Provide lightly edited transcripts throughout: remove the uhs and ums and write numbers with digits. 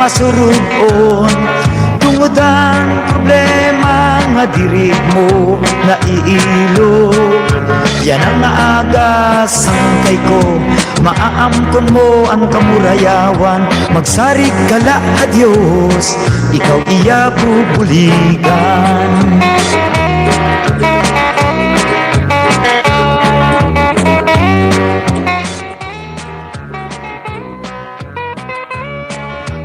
Masurugon tungod ang problema nga diri mo naiilo. Yan ang naaga sangkay ko, maaamkon mo ang kamurayawan. Magsarig kala a Diyos, ikaw iya bubuligan.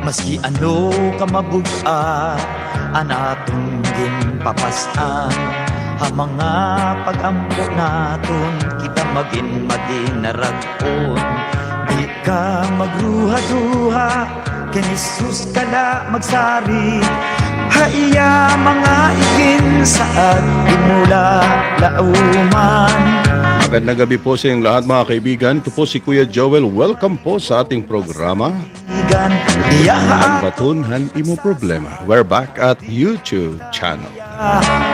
Maski ano ka mabuga, anatong ginpapasan. Ha mga pag-ampo naton, kita maging naragpon. Di ka magruha-duha, ken Jesus ka na magsari. Haiya mga ikin saad, dimula lauman. Magandang gabi po sa inyong lahat mga kaibigan. Ito po si Kuya Joel. Welcome po sa ating programa Ang Batunhan Imo Problema. We're back at YouTube channel.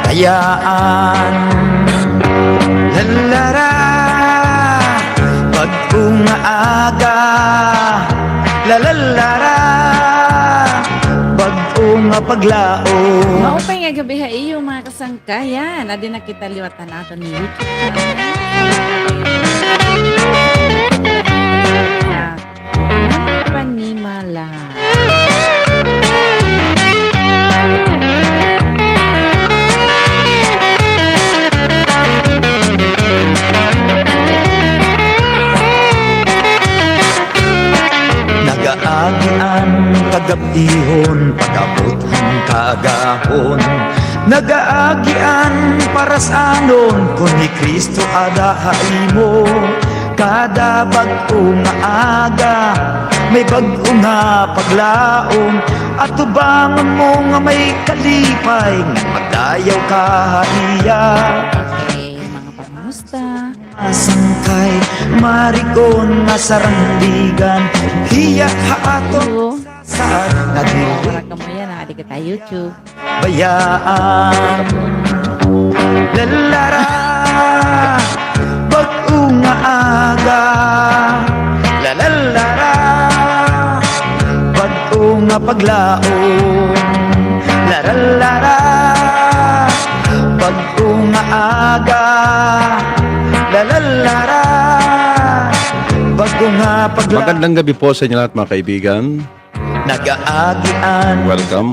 Kayaan lalara pag-unga-aga lalalara pag-unga paglao. Maupay nga gabi ha iyo mga kasangkayan. Adi na kita liwatan nato ni YouTube channel. Panimala. Nagaagian kagabihon, pag-abot ang kaagahon. Nagaagian para sa anon, kung ni Kristo adahay mo. Kada bag-o nga aga, may bag-o nga paglaom. At tubangan mo nga may kalipay, nga magdayaw ka iya. Okay, mga pangmusta. Sangkay, marikon nga sarandigan, hiya haaton saan nagil. Para ka mo yan, adi kita YouTube. Bayaan lalara bag-o nga aga lalalara bag-o nga paglaom lalalara bag-o nga aga lalalara bag-o nga paglaom. Magandang gabi po sa inyo lahat mga kaibigan. Nagaagian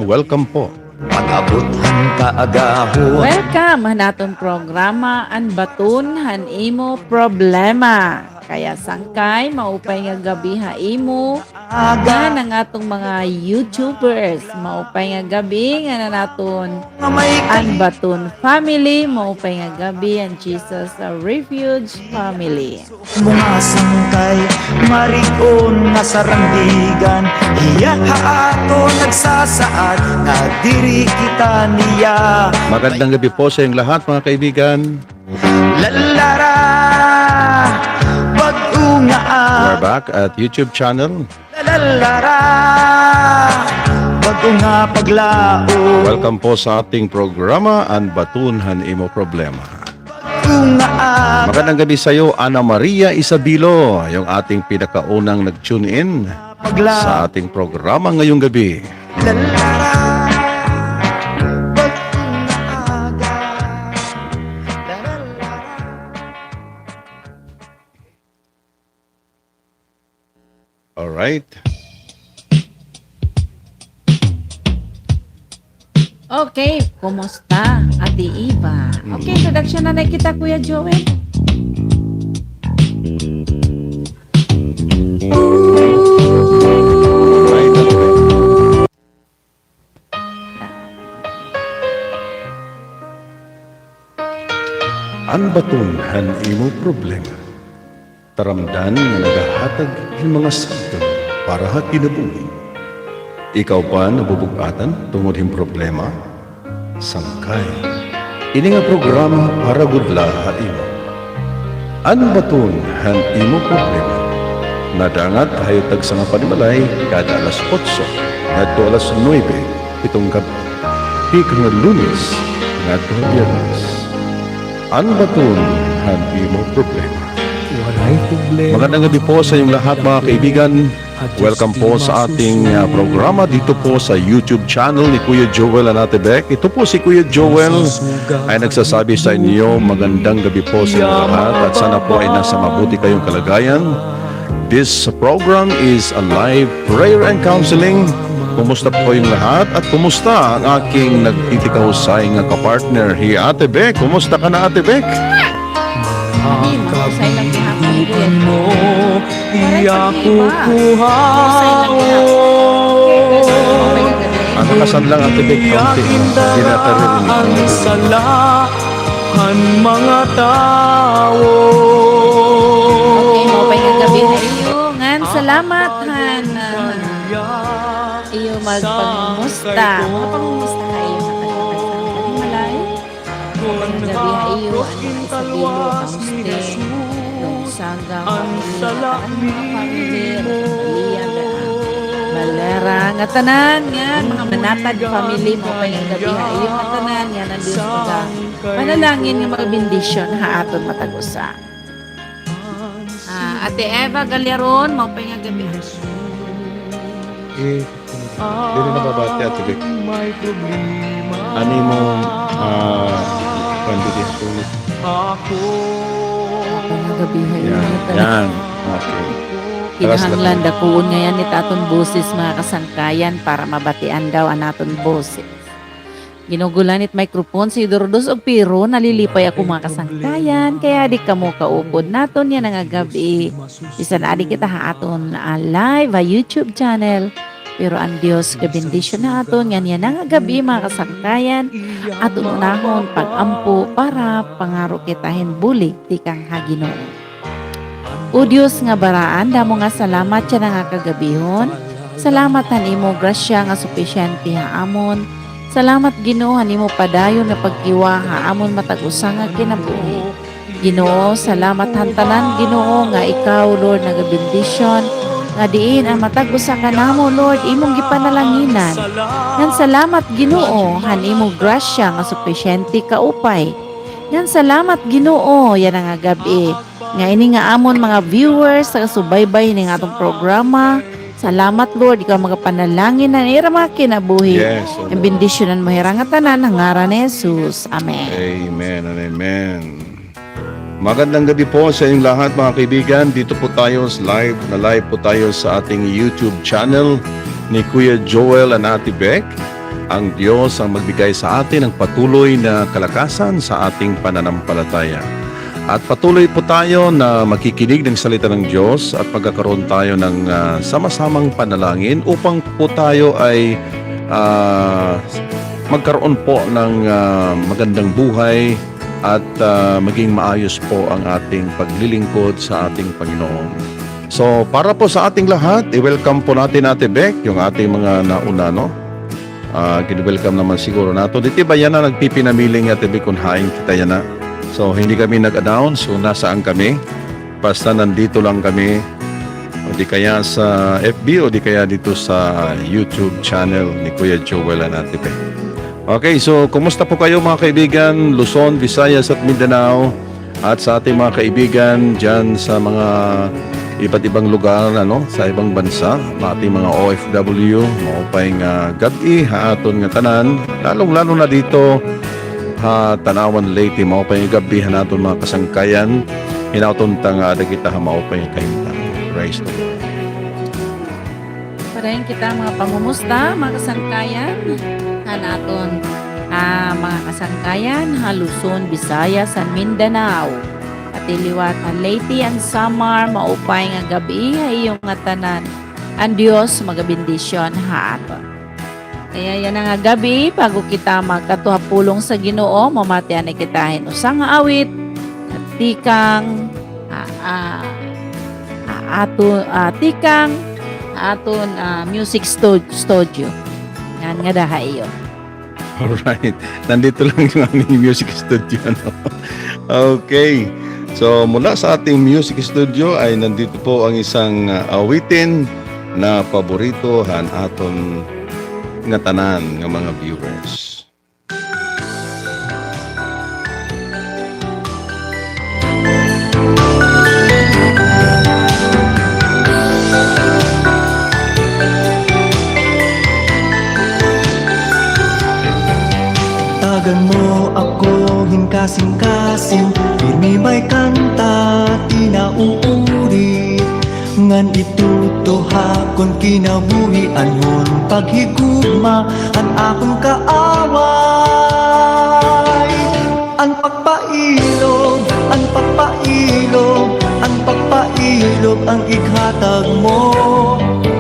Welcome po. pag-abot ang kaagahon. Welcome naton programa Ang Batunhan Imo Problema. Kaya sangkay, maupay nga gabi ha imo. Aga ng atong mga YouTubers. Maupay nga gabi nga na naton Nga may Ang Batun Family. Maupay nga gabi ang Jesus Refuge Family. mga sangkay, marikon nga sarandigan, hiya haato nagsasaad, nga diri kita niya. Magandang gabi po sa inyong lahat mga kaibigan. Lalara bag-o nga We're back at YouTube channel. lalara bag-o nga paglao. Welcome po sa ating programa Ang Batunhan Imo Problema. Bag-o nga Magandang gabi sa iyo, Ana Maria Isabilo, yung ating pinakaunang nag-tune in paglao. sa ating programa ngayong gabi. Lalara bag-o nga aga lalara. Alright. Okay, kumusta Ate Eva? Okay, introduction na kita Kuya Joel. Ang batunhan imo problema. Taramdan nga nagahatag yung mga santo para ha kinabuhi. Ikaw pa nabubugatan tungod hing problema? Sangkay. Ini nga programa para gudla ha imo. Ang batunhan imo problema. Nadangat hayotag sa nga panimalay kada alas 8 ngadto alas 9 pitong gabi. Pikang nga Lunes ngadto Biyernes. Ang batunhan imo problema. Walay problema. Magandang gabi po sa inyong lahat mga kaibigan. Welcome po sa ating programa dito po sa YouTube channel ni Kuya Joel and Ate Beck. Ito po si Kuya Joel ay nagsasabi sa inyo magandang gabi po sa inyo lahat at sana po ay nasa mabuti kayong kalagayan. This program is a live prayer and counseling. Kumusta po yung lahat at kumusta ang aking nagtitikahusay nga kapartner hi Ate Beck? Kumusta ka na Ate Beck? Hindi, mahusay lang gihapon ko yan. mo Parang iyakukuha Mahusay lang gihapon. Ano kasan lang Ate Beck? Konti. Hindi natin ang rin. salahan mga tao. Okay, maupay nga gabi na iyo. Ngan, salamat, Han. Iyo magpangumusta. Mga pangumusta ka iyo na tagapagsasaling malay. Maupay nga gabi na iyo. Ano na isabilo, kamuste. Nung saga, family, Malera, nga tanan nga, mga manatag family mo pa nga gabi ha. Iyo nga tanan nga, nandun ka. Panalangin nga mga bendisyon ha aton matagusa. Ate Eva Galeron, mo pa nga gabi ha. Hindi na nababati Ate Beck. Ano mo pandidin sulit? Mo pa nga gabi ha. Iyo nga tanan. Yan. Okay. Kinahanglan dakuon ngayon ni taton boses mga kasangkayan para mabatian daw ang naton boses. Ginugulan it microphone si Dordos og Piro, nalilipay ako mga kasangkayan, kaya di ka mo kaupod naton yan ang gabi. Bisan adi kita ha aton live a YouTube channel. Pero ang Dios kabindisyon na aton yan ang gabi mga kasangkayan. Aton unahon pag-ampo para pangaro kitahin bulig di kang Ginoo. O Diyos nga baraan, damo nga salamat siya nga kagabihon. Salamat hanimo grasya nga supisyente haamon. Salamat Ginoo hanimo padayon nga pagkiwa haamon matag-usa nga kinabuhi. Ginoo, salamat hantanan Ginoo nga ikaw Lord nagabendisyon nga diin ang matag-usa ka namo Lord imong gipanalanginan. Ngan salamat Ginoo hanimo grasya nga supisyente kaupay. Ngan salamat Ginoo yan nga gabi. Nga ini nga amon mga viewers sa subaybay ni nga atong programa. Salamat Lord, ikaw mga panalangin na ira mga kinabuhi. Yes. Ang bendisyonan mo hirang nga tanan ng ngaran ni Jesus. Amen. Amen and amen. Magandang gabi po sa inyong lahat mga kaibigan. Dito po tayo live po tayo sa ating YouTube channel ni Kuya Joel and Ate Beck. Ang Diyos ang magbigay sa atin ng patuloy na kalakasan sa ating pananampalataya. At patuloy po tayo na makikinig ng salita ng Diyos at pagkakaroon tayo ng sama-samang panalangin upang po tayo ay magkaroon po ng magandang buhay at maging maayos po ang ating paglilingkod sa ating Panginoon. So para po sa ating lahat, i-welcome po natin Ate Beck, yung ating mga nauna, no? Welcome naman siguro nato. Dito ba yan na nagpipinamiling Ate Beck kung hain kita yan na? So, hindi kami nag-announce kung nasaan kami. Basta nandito lang kami. O di kaya sa FB o di kaya dito sa YouTube channel ni Kuya Joel and Ate Beck. Okay, so kumusta po kayo mga kaibigan? Luzon, Visayas at Mindanao. At sa ating mga kaibigan dyan sa mga iba't ibang lugar, sa ibang bansa. Ating mga OFW, maupay nga gabi, haaton nga tanan. Lalong-lalo na dito, Tanawan Leyte, maupay nga gabi, hanaton mga kasangkayan. Hinauton tang ada kita maupay nga kainta. Praise the Lord. Parayin kita mga pangumusta, mga kasangkayan. Hanaton mga kasangkayan, Luzon, Visayas, and Mindanao. Katiliwat Leyte and Samar, maupay nga gabi, hayong nga tanan. Ang Diyos magabindisyon haaton. Kaya yan nga gabi, bago kita magkatuhapulong sa Ginoo, mamatian na kitahin usang awit, at tikang, aton music studio. Yan nga dahay yun. Alright. Nandito lang yung aming music studio. Okay. So, mula sa ating music studio ay nandito po ang isang awitin na paborito aton nga tanan nga mga viewers. Ngan itutuha kon kinabuhian mon paghigugma ang akong kaaway. Ang pagpailog, ang pagpailog, ang pagpailog ang ikhatag mo.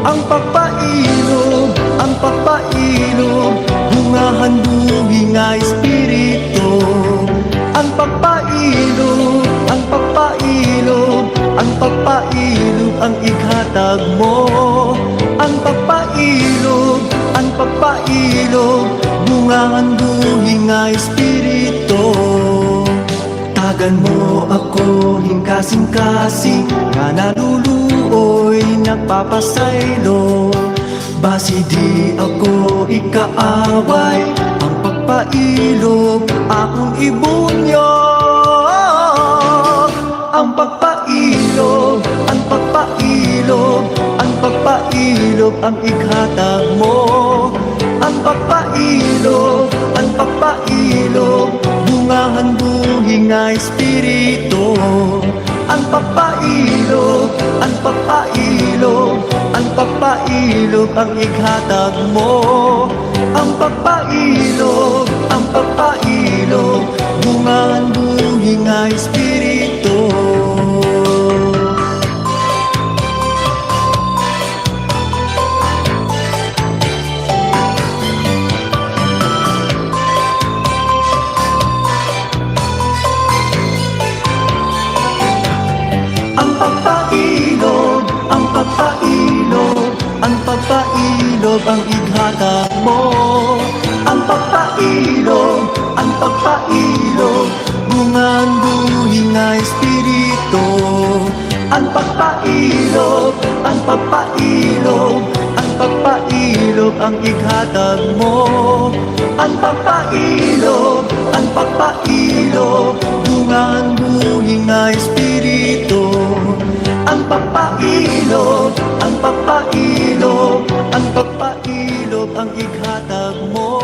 Ang pagpailog, ang pagpailog, bungahan buhi nga espiritu. Ang pagpailog, ang pagpailog, ang pagpailog ang ikhatag mo. Ang pagpailog, ang pagpailog, bungahan buhi nga espiritu. Tagan mo ako hingkasing-kasing nga naluluoy nagpapasaylo. Basi di ako ikaaway, ang pagpailog akong ibunyog. Ang pagpailog, ang pagpailog, ang pagpailog ang ikhatag mo. Ang pagpailog, ang pagpailog, bungahan buhi nga espiritu. Ang pagpailog, ang pagpailog, ang pagpailog ang ikhatag mo. Ang pagpailog, ang pagpailog, bungahan buhi nga espiritu. Ang pagpailog, ang pagpailog, ang pagpailog ang ikhatag mo. Ang pagpailog, ang pagpailog, bungang buhi nga espiritu. Ang pagpailog, ang pagpailog, ang pagpailog ang ikhatag mo. Ang pagpailog, ang pagpailog, bungang buhi nga espiritu. Ang pagpailog, ang pagpailog, ang pagpailog ang ikhatag mo.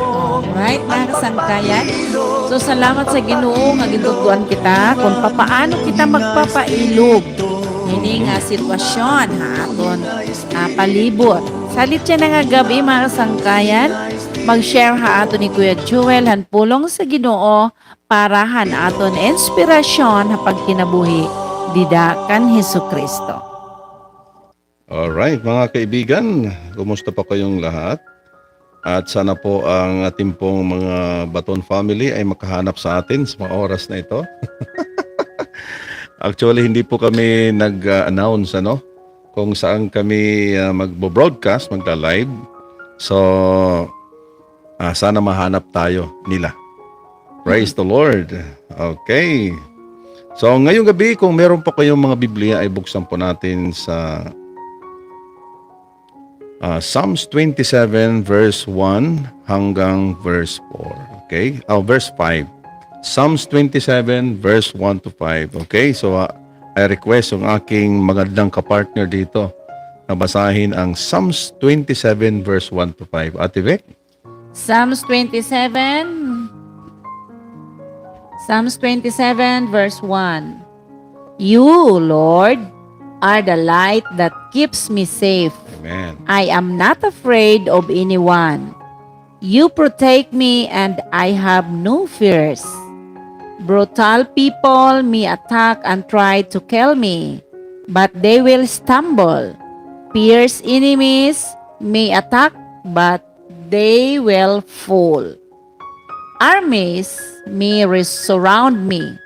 Alright, mga kasangkayan. So, salamat sa Ginoo nga gitutuan kita kung papaano kita magpapailog. Ini nga sitwasyon ha aton palibot. Salit siya na nga gabi mga kasangkayan. Mag-share ha ato ni Kuya Jewel han pulong sa Ginoo para han aton inspirasyon ha pagkinabuhi didakan Hesukristo. Alright, mga kaibigan, kumusta pa kayong lahat? At sana po ang ating pong mga Baton family ay makahanap sa atin sa mga oras na ito. Actually, hindi po kami nag-announce kung saan kami magbo-broadcast, magla-live. So, sana mahanap tayo nila. Praise the Lord. Okay. So, ngayong gabi, kung meron pa kayong mga Biblia, ay buksan po natin sa Psalms 27 verse 1 hanggang verse 4. Okay? Verse 5. Psalms 27 verse 1 to 5. Okay? So, I request yung aking magandang kapartner dito na basahin ang Psalms 27 verse 1 to 5. Ate Vic? Psalms 27 verse 1. You, Lord, are the light that keeps me safe. Amen. I am not afraid of anyone. You protect me and I have no fears. Brutal people may attack and try to kill me, but they will stumble. Fierce enemies may attack, but they will fall. Armies may surround me,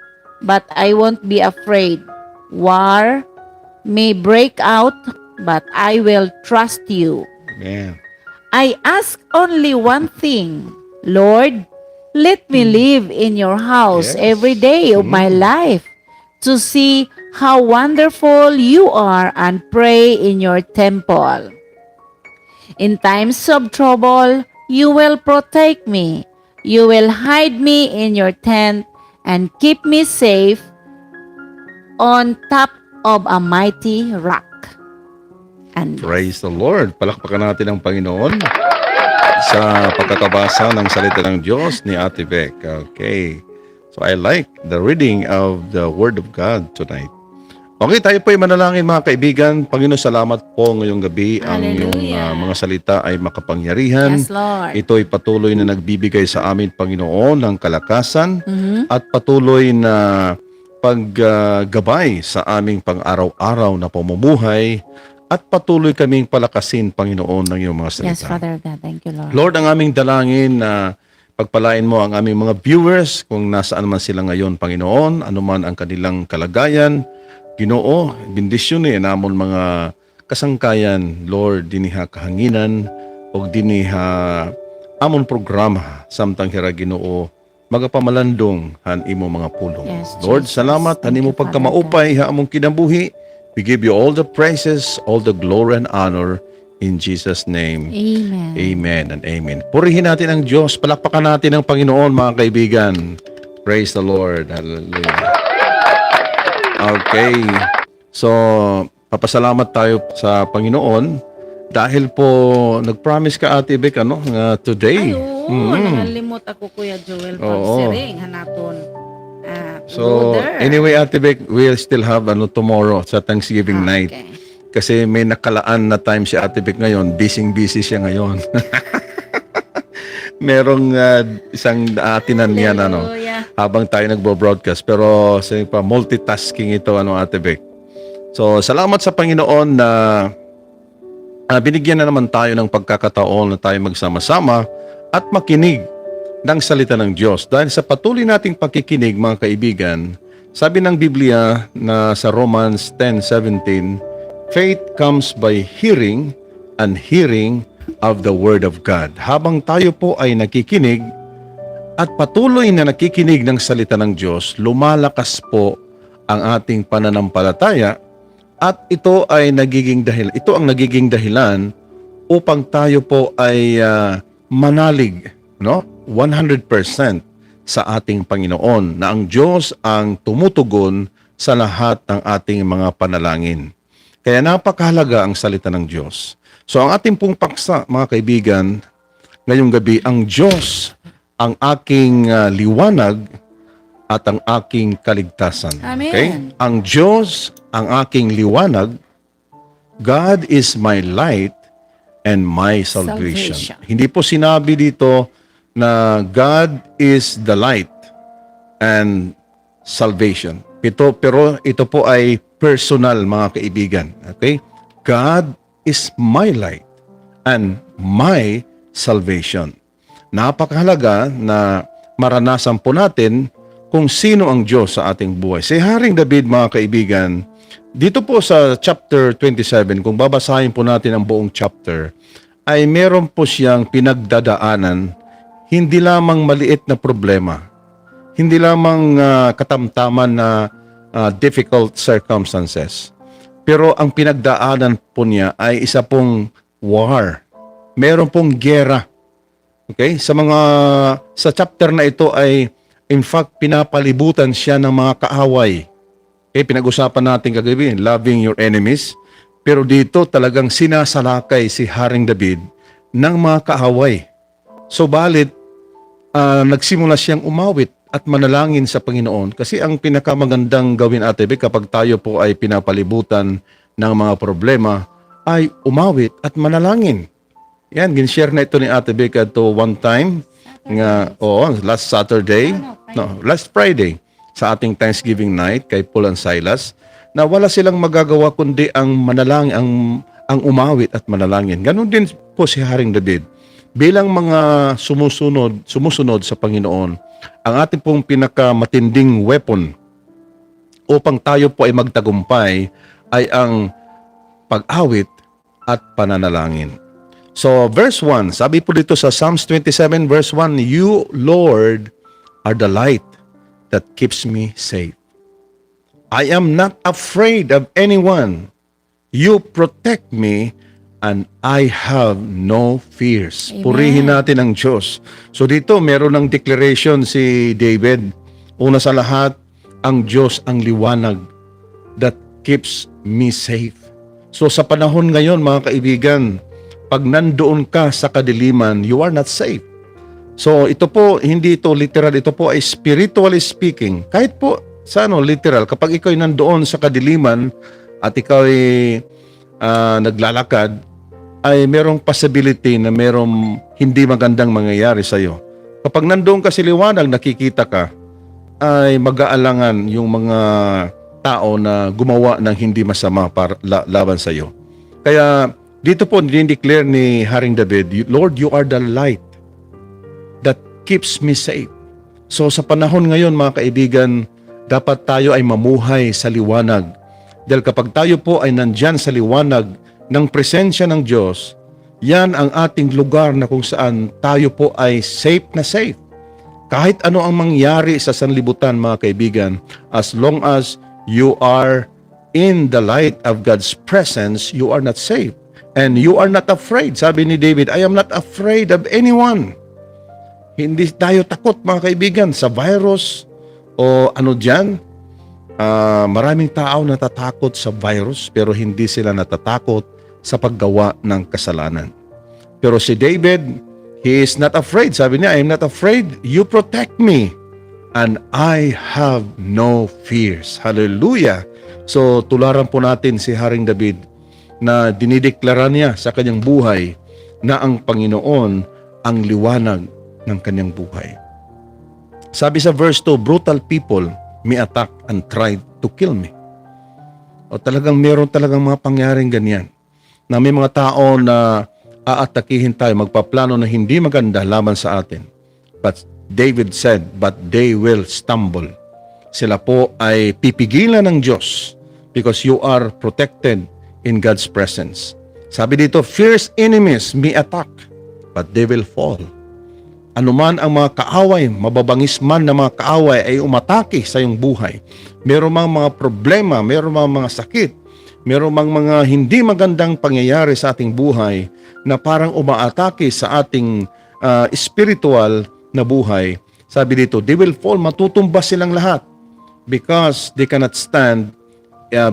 but I won't be afraid. War may break out, but I will trust you. Amen. I ask only one thing, Lord, let me live in your house Yes. every day of my life to see how wonderful you are and pray in your temple. In times of trouble, you will protect me. You will hide me in your tent and keep me safe on top of a mighty rock. And Praise the Lord. Palakpakan natin ang Panginoon sa pagkakabasa ng salita ng Diyos ni Ate Beck. Okay. So I like the reading of the Word of God tonight. Okay, tayo po ay manalangin mga kaibigan. Panginoon, salamat po ngayong gabi. Ang iyong Hallelujah. mga salita ay makapangyarihan. Yes, Lord. Ito ay patuloy na nagbibigay sa amin, Panginoon, ng kalakasan Mhm. at patuloy na paggabay sa aming pang-araw-araw na pamumuhay at patuloy kaming palakasin, Panginoon, ng iyong mga salita. Yes, Father God. Thank you, Lord. Lord, ang aming dalangin na pagpalain mo ang aming mga viewers kung nasaan man sila ngayon, Panginoon, anuman ang kanilang kalagayan. Ginoo, bendisyonin namon mga kasangkayan, Lord, diniha kahanginan o diniha amon programa samtang hira Ginoo magapamalandong han imo mga pulong. Yes, Lord, Jesus. salamat Thank hanimo you, Father pagkamaupay ha among kinabuhi. We give you all the praises, all the glory and honor in Jesus' name. Amen. Amen and amen. Purihin natin ang Diyos. Palakpakan natin ang Panginoon, mga kaibigan. Praise the Lord. Hallelujah. Okay. So, papasalamat tayo sa Panginoon dahil po nag-promise ka, Ate Beck, today. Ay, oo. Nakalimot ako, Kuya Joel. Oo. Pagsiring, hanaton. So, anyway, Ate Beck, we'll still have tomorrow sa Thanksgiving night. Okay. Kasi may nakalaan na time si Ate Beck ngayon. Busy siya ngayon. Merong isang atinan niya na, Hallelujah. habang tayo nagbo-broadcast. Pero multitasking ito, Ate Beck. So, salamat sa Panginoon na binigyan na naman tayo ng pagkakataon na tayo magsama-sama at makinig ng salita ng Diyos. Dahil sa patuloy nating pakikinig, mga kaibigan, sabi ng Biblia na sa Romans 10:17, faith comes by hearing and hearing of the Word of God. Habang tayo po ay nakikinig at patuloy na nakikinig ng salita ng Diyos, lumalakas po ang ating pananampalataya at ito ang nagiging dahilan upang tayo po ay manalig, 100% sa ating Panginoon, na ang Diyos ang tumutugon sa lahat ng ating mga panalangin. Kaya napakahalaga ang salita ng Diyos. So ang ating pong paksa, mga kaibigan, ngayong gabi, ang Diyos ang aking liwanag at ang aking kaligtasan. Amen. Okay? Ang Diyos ang aking liwanag. God is my light and my salvation. Hindi po sinabi dito na God is the light and salvation. Pero ito po ay personal, mga kaibigan. Okay? God is my light and my salvation. Napakahalaga na maranasan po natin kung sino ang Diyos sa ating buhay. Si Haring David, mga kaibigan, dito po sa chapter 27, kung babasahin po natin ang buong chapter, ay meron po siyang pinagdadaanan, hindi lamang maliit na problema, hindi lamang katamtaman na difficult circumstances. Pero ang pinagdaanan po niya ay isa pong war. Meron pong gera. Okay? Sa chapter na ito ay in fact pinapalibutan siya ng mga kaaway. Okay, pinag-usapan natin kagabi, loving your enemies. Pero dito talagang sinasalakay si Haring David ng mga kaaway. Subalit, nagsimula siyang umawit at manalangin sa Panginoon. Kasi ang pinakamagandang gawin, Ate Beck, kapag tayo po ay pinapalibutan ng mga problema, ay umawit at manalangin. Yan, ginshare na ito ni Ate Beck to one time. Last Friday, sa ating Thanksgiving night kay Paul and Silas, na wala silang magagawa kundi ang manalangin, ang umawit at manalangin. Ganon din po si Haring David. Bilang mga sumusunod sa Panginoon, ang ating pong pinakamatinding weapon upang tayo po ay magtagumpay ay ang pag-awit at pananalangin. So, verse 1, sabi po dito sa Psalms 27, verse 1, you, Lord, are the light that keeps me safe. I am not afraid of anyone. You protect me and I have no fears. Amen. Purihin natin ang Diyos. So dito, meron ng declaration si David. Una sa lahat, ang Diyos ang liwanag that keeps me safe. So sa panahon ngayon, mga kaibigan, pag nandoon ka sa kadiliman, you are not safe. So ito po, hindi ito literal, ito po ay spiritually speaking. Kahit po Sa ano, literal, kapag ikaw ay nandoon sa kadiliman at ikaw ay naglalakad, ay merong possibility na merong hindi magandang mangyayari sa iyo. Kapag nandoon ka sa liwanag, nakikita ka, ay mag-aalangan yung mga tao na gumawa ng hindi masama para laban sa iyo. Kaya dito po dinideclare ni Haring David, Lord, you are the light that keeps me safe. So sa panahon ngayon mga kaibigan, dapat tayo ay mamuhay sa liwanag. Dahil kapag tayo po ay nandyan sa liwanag ng presensya ng Diyos, yan ang ating lugar na kung saan tayo po ay safe na safe. Kahit ano ang mangyari sa sanlibutan mga kaibigan, as long as you are in the light of God's presence, you are not safe. And you are not afraid. Sabi ni David, I am not afraid of anyone. Hindi tayo takot mga kaibigan sa virus o ano dyan. Maraming tao natatakot sa virus pero hindi sila natatakot sa paggawa ng kasalanan. Pero si David, he is not afraid. Sabi niya, I am not afraid. You protect me and I have no fears. Hallelujah. So tularan po natin si Haring David na dinideklara niya sa kanyang buhay na ang Panginoon ang liwanag ng kanyang buhay. Sabi sa verse 2, brutal people may attack and try to kill me. O talagang meron talagang mga pangyaring ganyan na may mga tao na aatakihin tayo, magpaplano na hindi maganda laban sa atin. But David said, but they will stumble. Sila po ay pipigilan ng Diyos because you are protected in God's presence. Sabi dito, fierce enemies may attack, but they will fall. Anuman ang mga kaaway, mababangis man na mga kaaway ay umatake sa iyong buhay. Meron mang mga problema, meron mang mga sakit, meron mang mga hindi magandang pangyayari sa ating buhay na parang umaatake sa ating spiritual na buhay. Sabi dito, they will fall, matutumba silang lahat because they cannot stand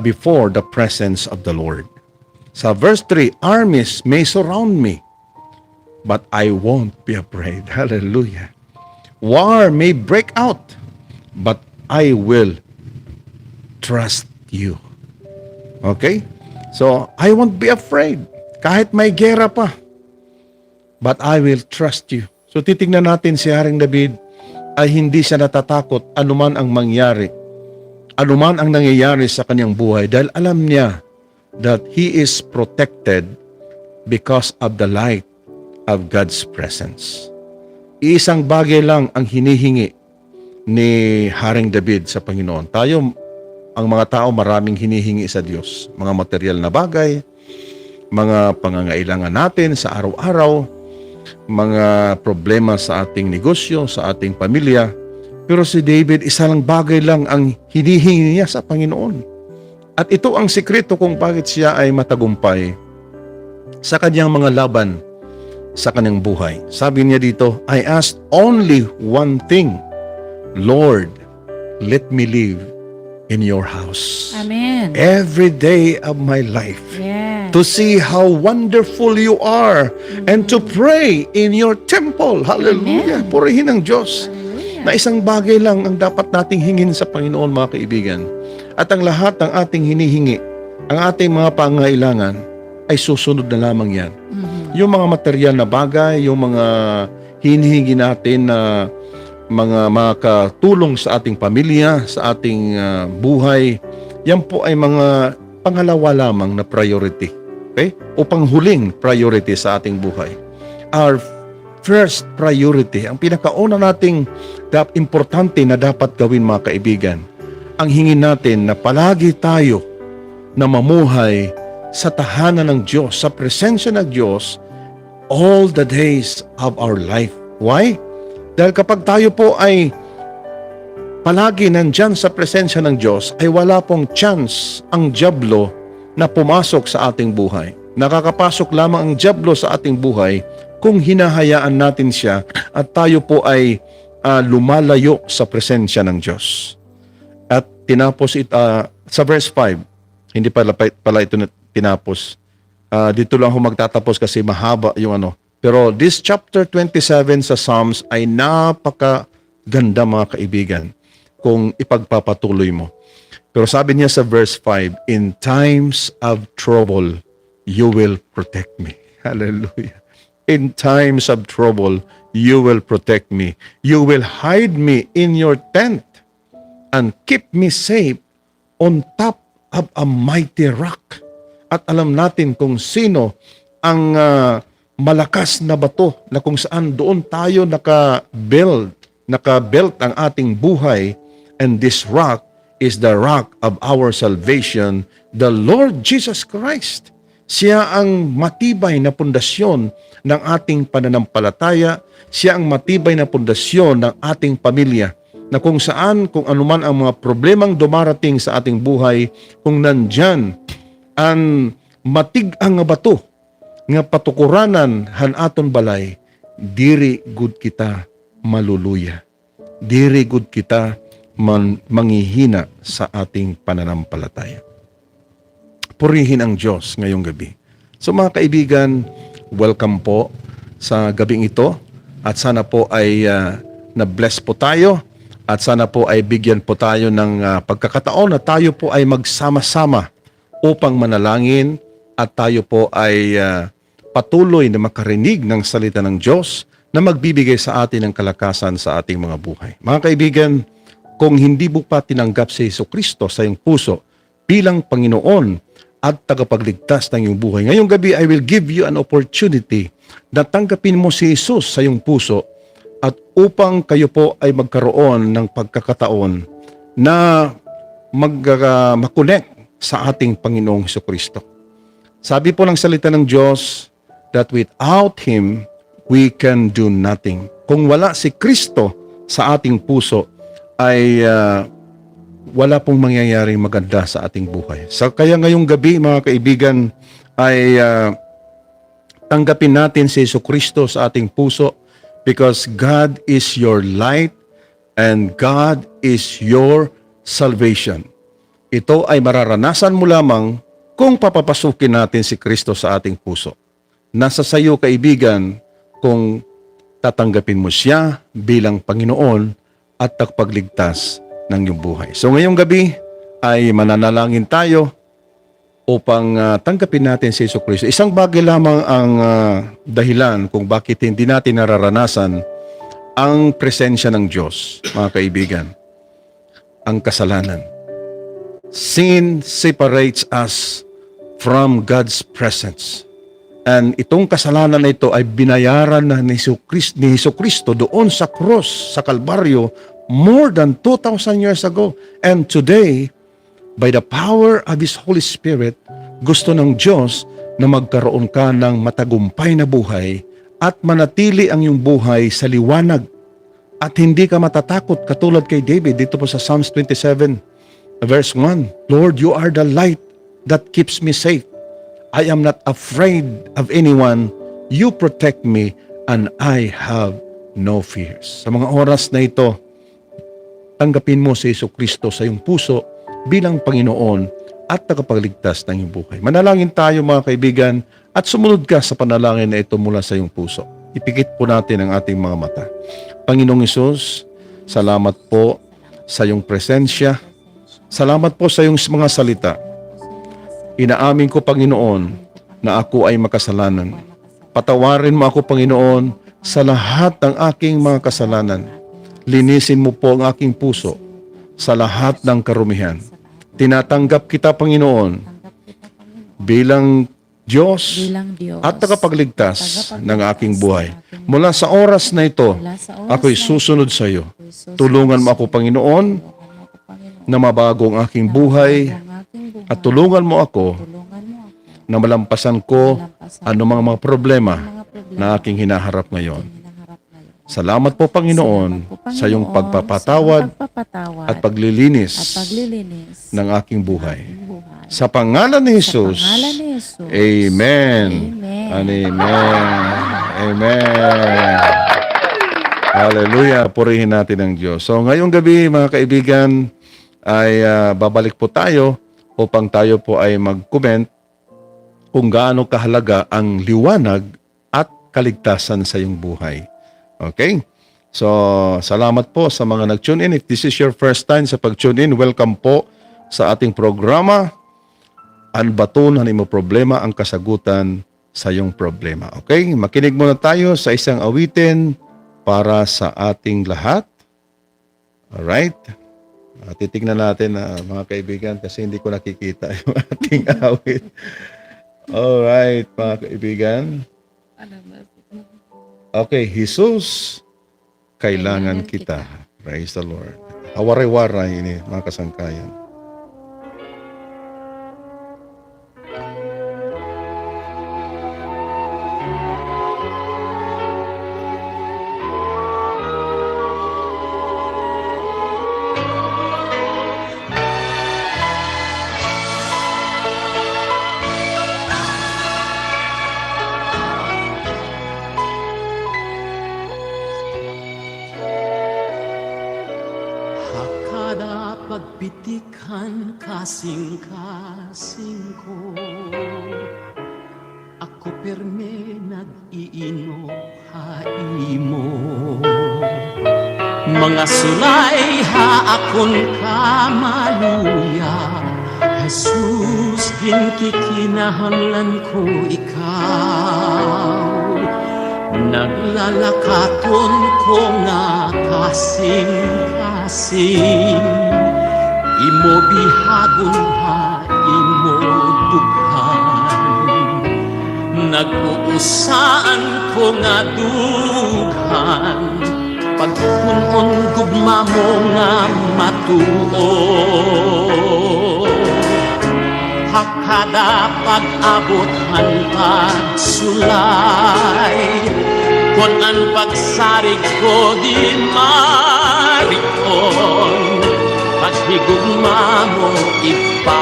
before the presence of the Lord. Sa verse 3, armies may surround me, but I won't be afraid. Hallelujah. War may break out, but I will trust you. Okay? So, I won't be afraid. Kahit may gera pa, but I will trust you. So, titingnan natin si Haring David ay hindi siya natatakot anuman ang mangyari, anuman ang nangyayari sa kanyang buhay dahil alam niya that he is protected because of the light of God's presence. Isang bagay lang ang hinihingi ni Haring David sa Panginoon. Tayo, ang mga tao, maraming hinihingi sa Diyos. Mga material na bagay, mga pangangailangan natin sa araw-araw, mga problema sa ating negosyo, sa ating pamilya. Pero si David, isa lang bagay lang ang hinihingi niya sa Panginoon. At ito ang sikreto kung bakit siya ay matagumpay sa kanyang mga laban sa kanyang buhay. Sabi niya dito, I asked only one thing, Lord, let me live in your house. Amen. Every day of my life. Yes. To see how wonderful you are and to pray in your temple. Hallelujah. Amen. Purihin ang Diyos. Hallelujah. Na isang bagay lang ang dapat nating hingin sa Panginoon mga kaibigan. At ang lahat ng ating hinihingi, ang ating mga pangailangan, ay susunod na lamang yan. Yung mga material na bagay, yung mga hinihingi natin na mga katulong sa ating pamilya, sa ating buhay, yan po ay mga pangalawa lamang na priority. Okay? O panghuling priority sa ating buhay. Our first priority, ang pinakauna nating importante na dapat gawin mga kaibigan, ang hingin natin na palagi tayo na mamuhay sa tahanan ng Diyos, sa presensya ng Diyos, all the days of our life. Why? Dahil kapag tayo po ay palagi nandyan sa presensya ng Diyos, ay wala pong chance ang dyablo na pumasok sa ating buhay. Nakakapasok lamang ang dyablo sa ating buhay kung hinahayaan natin siya at tayo po ay lumalayo sa presensya ng Diyos. At tinapos sa verse 5, hindi pala ito tinapos. Dito lang ako magtatapos kasi mahaba yung ano. Pero this chapter 27 sa Psalms ay napakaganda mga kaibigan. kung ipagpapatuloy mo. Pero sabi niya sa verse 5, in times of trouble, you will protect me. Hallelujah. In times of trouble, you will protect me. You will hide me in your tent and keep me safe on top of a mighty rock. At alam natin kung sino ang malakas na bato na kung saan doon tayo naka-belt ang ating buhay, and this rock is the rock of our salvation, the Lord Jesus Christ. Siya ang matibay na pundasyon ng ating pananampalataya. Siya ang matibay na pundasyon ng ating pamilya, na kung saan, kung anuman ang mga problemang dumarating sa ating buhay, kung nandyan ang matig-ang nga bato nga patukuranan han aton balay, diri gud kita maluluya. Diri gud kita manghihina sa ating pananampalataya. Purihin ang Diyos ngayong gabi. So mga kaibigan, welcome po sa gabing ito, at sana po ay na-bless po tayo, at sana po ay bigyan po tayo ng pagkakataon na tayo po ay magsama-sama upang manalangin, at tayo po ay patuloy na makarinig ng salita ng Diyos na magbibigay sa atin ng kalakasan sa ating mga buhay. Mga kaibigan, kung hindi mo pa tinanggap si Jesucristo sa iyong puso bilang Panginoon at tagapagligtas ng iyong buhay, ngayong gabi I will give you an opportunity na tanggapin mo si Jesus sa iyong puso, at upang kayo po ay magkaroon ng pagkakataon na mag-connect sa ating Panginoong Jesucristo. Sabi po ng salita ng Diyos that without Him, we can do nothing. Kung wala si Kristo sa ating puso, ay wala pong mangyayaring maganda sa ating buhay. So, kaya ngayong gabi, mga kaibigan, ay tanggapin natin si Jesucristo sa ating puso, because God is your light and God is your salvation. Ito ay mararanasan mo lamang kung papapasukin natin si Kristo sa ating puso. Nasa sayo, kaibigan, kung tatanggapin mo siya bilang Panginoon at tagapagligtas ng iyong buhay. So ngayong gabi ay mananalangin tayo upang tanggapin natin si Jesucristo. Isang bagay lamang ang dahilan kung bakit hindi natin nararanasan ang presensya ng Diyos, mga kaibigan. Ang kasalanan. Sin separates us from God's presence. And itong kasalanan na ito ay binayaran na ni Jesucristo doon sa cross, sa Kalbaryo, more than 2,000 years ago. And today, by the power of His Holy Spirit, gusto ng Diyos na magkaroon ka ng matagumpay na buhay at manatili ang iyong buhay sa liwanag. At hindi ka matatakot katulad kay David dito po sa Psalms 27, verse 1. Lord, you are the light that keeps me safe. I am not afraid of anyone. You protect me and I have no fears. Sa mga oras na ito, tanggapin mo si Jesucristo sa iyong puso bilang Panginoon at tagapagligtas ng iyong buhay. Manalangin tayo, mga kaibigan, at sumunod ka sa panalangin na ito mula sa iyong puso. Ipikit po natin ang ating mga mata. Panginoong Hesus, salamat po sa iyong presensya. Salamat po sa iyong mga salita. Inaamin ko, Panginoon, na ako ay makasalanan. Patawarin mo ako, Panginoon, sa lahat ng aking mga kasalanan. Linisin mo po ang aking puso sa lahat ng karumihan. Tinatanggap kita, Panginoon, bilang Diyos at tagapagligtas ng aking buhay. Mula sa oras na ito, ako'y susunod sa iyo. Tulungan mo ako, Panginoon, na mabago ang aking buhay, at tulungan mo ako na malampasan ko anumang mga problema na aking hinaharap ngayon. Salamat po, Panginoon, sa iyong pagpapatawad at paglilinis ng aking buhay. Sa pangalan ni Jesus, Amen. And Amen. Amen. Hallelujah. Purihin natin ang Diyos. So ngayong gabi, mga kaibigan, ay babalik po tayo upang tayo po ay mag-comment kung gaano kahalaga ang liwanag at kaligtasan sa iyong buhay. Okay? So, salamat po sa mga nag-tune in. If this is your first time sa pag-tune in, welcome po sa ating programa. Ang baton, ang imo problema, ang kasagutan sa iyong problema. Okay? Makinig muna tayo sa isang awitin para sa ating lahat. Alright? Titignan natin mga kaibigan kasi hindi ko nakikita yung ating awit. Alright, mga kaibigan. Okay, Jesus, kailangan kita. Praise the Lord. Hawaray-waray ini, mga kasangkayan. Hakada pagpitikan kasing-kasing ko, ako perme nag-iino haimo. Mga sulay ha akon kamaluya, Jesus ginkikinahanglan ko ikaw. Naglalakaton ko nga kasing-kasing, imo bihagon ha imo dughan. Nag-uusaan ko nga dughan, pagkunon gugma mo nga matuo. Hakada pag-abot han pagsulay, kon ang pagsarig ko di marikon, paghigugma mo ipapaapa.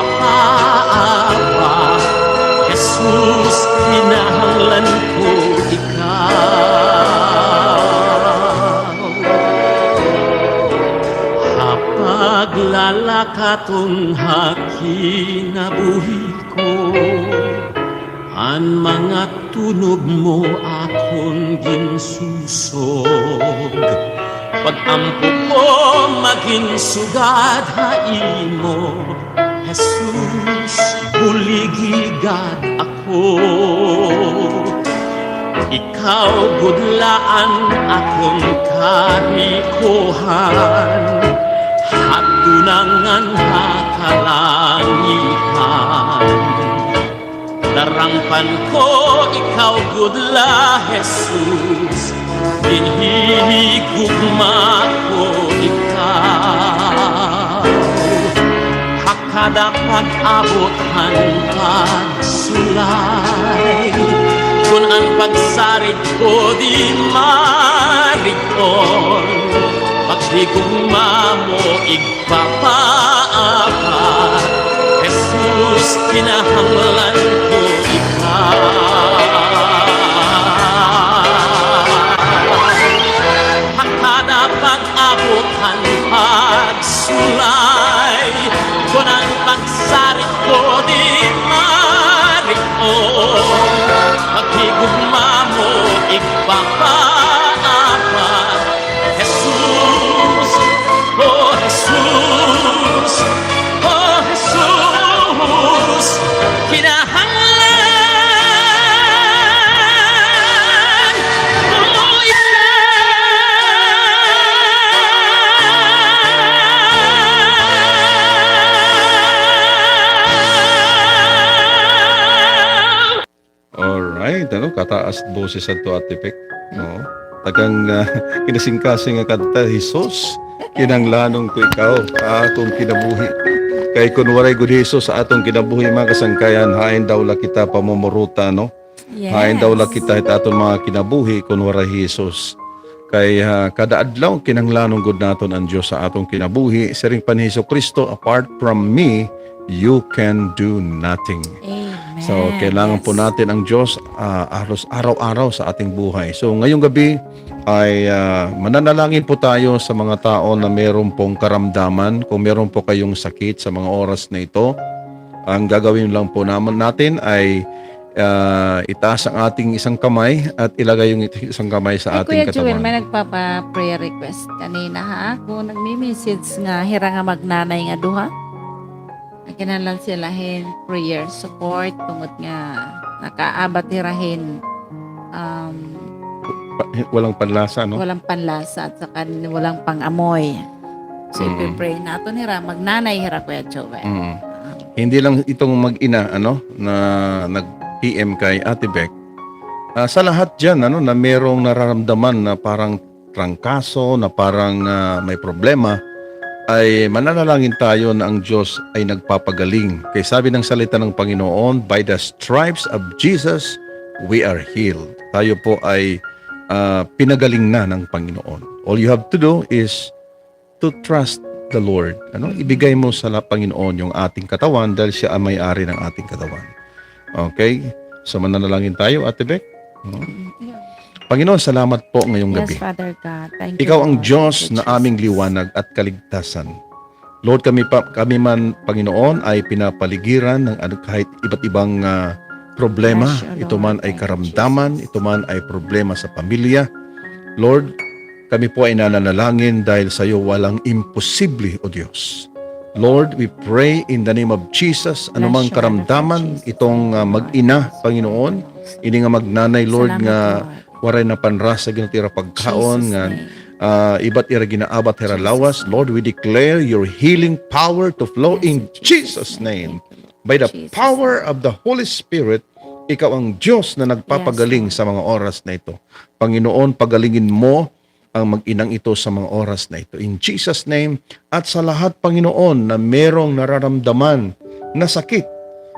Jesus, kinahanglan ko ikaw. Hapaglalakatong hakinabuhi ko, ang mga tunog mo akong ginsusog. Pag-ampo ko maging sugad haimo, Jesus, buligigad ako. Ikaw gudlaan akong karikuhan, hatunangan hakalangihan. Darampan ko ikaw gudla, Jesus, ginhigugma ko ikaw. Hakada pag-abot han pagsulay, kung ang pagsarit ko di marikon, paghigugma mo igpapaapat. Jesus, kinahanglan ko ikaw. Hakada pag-abot han pagsulay, kung ang pagsarit ko di marikon, paghigugma mo igpapaapat. Jesus, oh Jesus, oh Jesus, kinahanglan ko Alright, kataas boses at Ate Pek. No? Tagang kinasingkasing nga kanta, Jesus, kinanglanong ko ikaw, atong kinabuhi. Kay kunwaray good Jesus sa atong kinabuhi mga kasangkayan, hain daw la kita pamumuruta, no? Yes. Hain daw la kita at atong mga kinabuhi kunwaray Jesus. Kay kada adlaw kinanglanong gud naton ang Dios sa atong kinabuhi. Sa ring pan Hesus Kristo, apart from me, you can do nothing. Amen. So, kailangan po natin ang Diyos araw-araw sa ating buhay. So, ngayong gabi ay mananalangin po tayo sa mga tao na meron pong karamdaman. Kung meron po kayong sakit sa mga oras na ito, ang gagawin lang po naman natin ay itaas ang ating isang kamay at ilagay yung isang kamay sa Kuya ating Joel, katawan. may nagpapa-prayer request kanina ha. Kung nagmi-message nga, hira nga magnanay nga duha. Kinalan silahin prayer support tungod nga nakaabat hirahin Walang panlasa, no? walang panlasa at saka walang pangamoy. So, pray nato hira magnanay hira Kuya Joel. Mm. Hindi lang itong mag-ina na nag-PM kay Ate Beck. Sa lahat diyan na merong nararamdaman na parang trangkaso, na parang may problema, ay mananalangin tayo na ang Diyos ay nagpapagaling. Kaya sabi ng salita ng Panginoon, by the stripes of Jesus, we are healed. Tayo po ay pinagaling na ng Panginoon. All you have to do is to trust the Lord. Ibigay mo sa Panginoon yung ating katawan dahil siya ang may-ari ng ating katawan. Okay? So mananalangin tayo, Ate Beck. Panginoon, salamat po ngayong gabi. Yes, Father God. Thank you. Ikaw ang Lord. Diyos Thank you, na aming Jesus. liwanag at kaligtasan. Lord, kami man, Panginoon, ay pinapaligiran ng kahit iba't ibang problema. Bless you, Lord. Ito man ay Thank you, karamdaman, Jesus. ito man ay problema sa pamilya. Lord, kami po ay nananalangin dahil sa iyo walang imposible, O Diyos. Lord, we pray in the name of Jesus, anumang Bless you, karamdaman, Lord Jesus. itong mag-ina, Panginoon, ini nga magnanay, Lord, Salamat, nga Lord. waray na panrasa, ginatira pagkaon, Jesus' nga name. iba't ira ginaabat ira lawas. Lord, we declare your healing power to flow Yes, in Jesus' name. By the Jesus' power of the Holy Spirit, ikaw ang Diyos na nagpapagaling Yes, sa mga oras na ito. Panginoon, pagalingin mo ang mag-inang ito sa mga oras na ito. In Jesus' name, at sa lahat, Panginoon, na merong nararamdaman na sakit,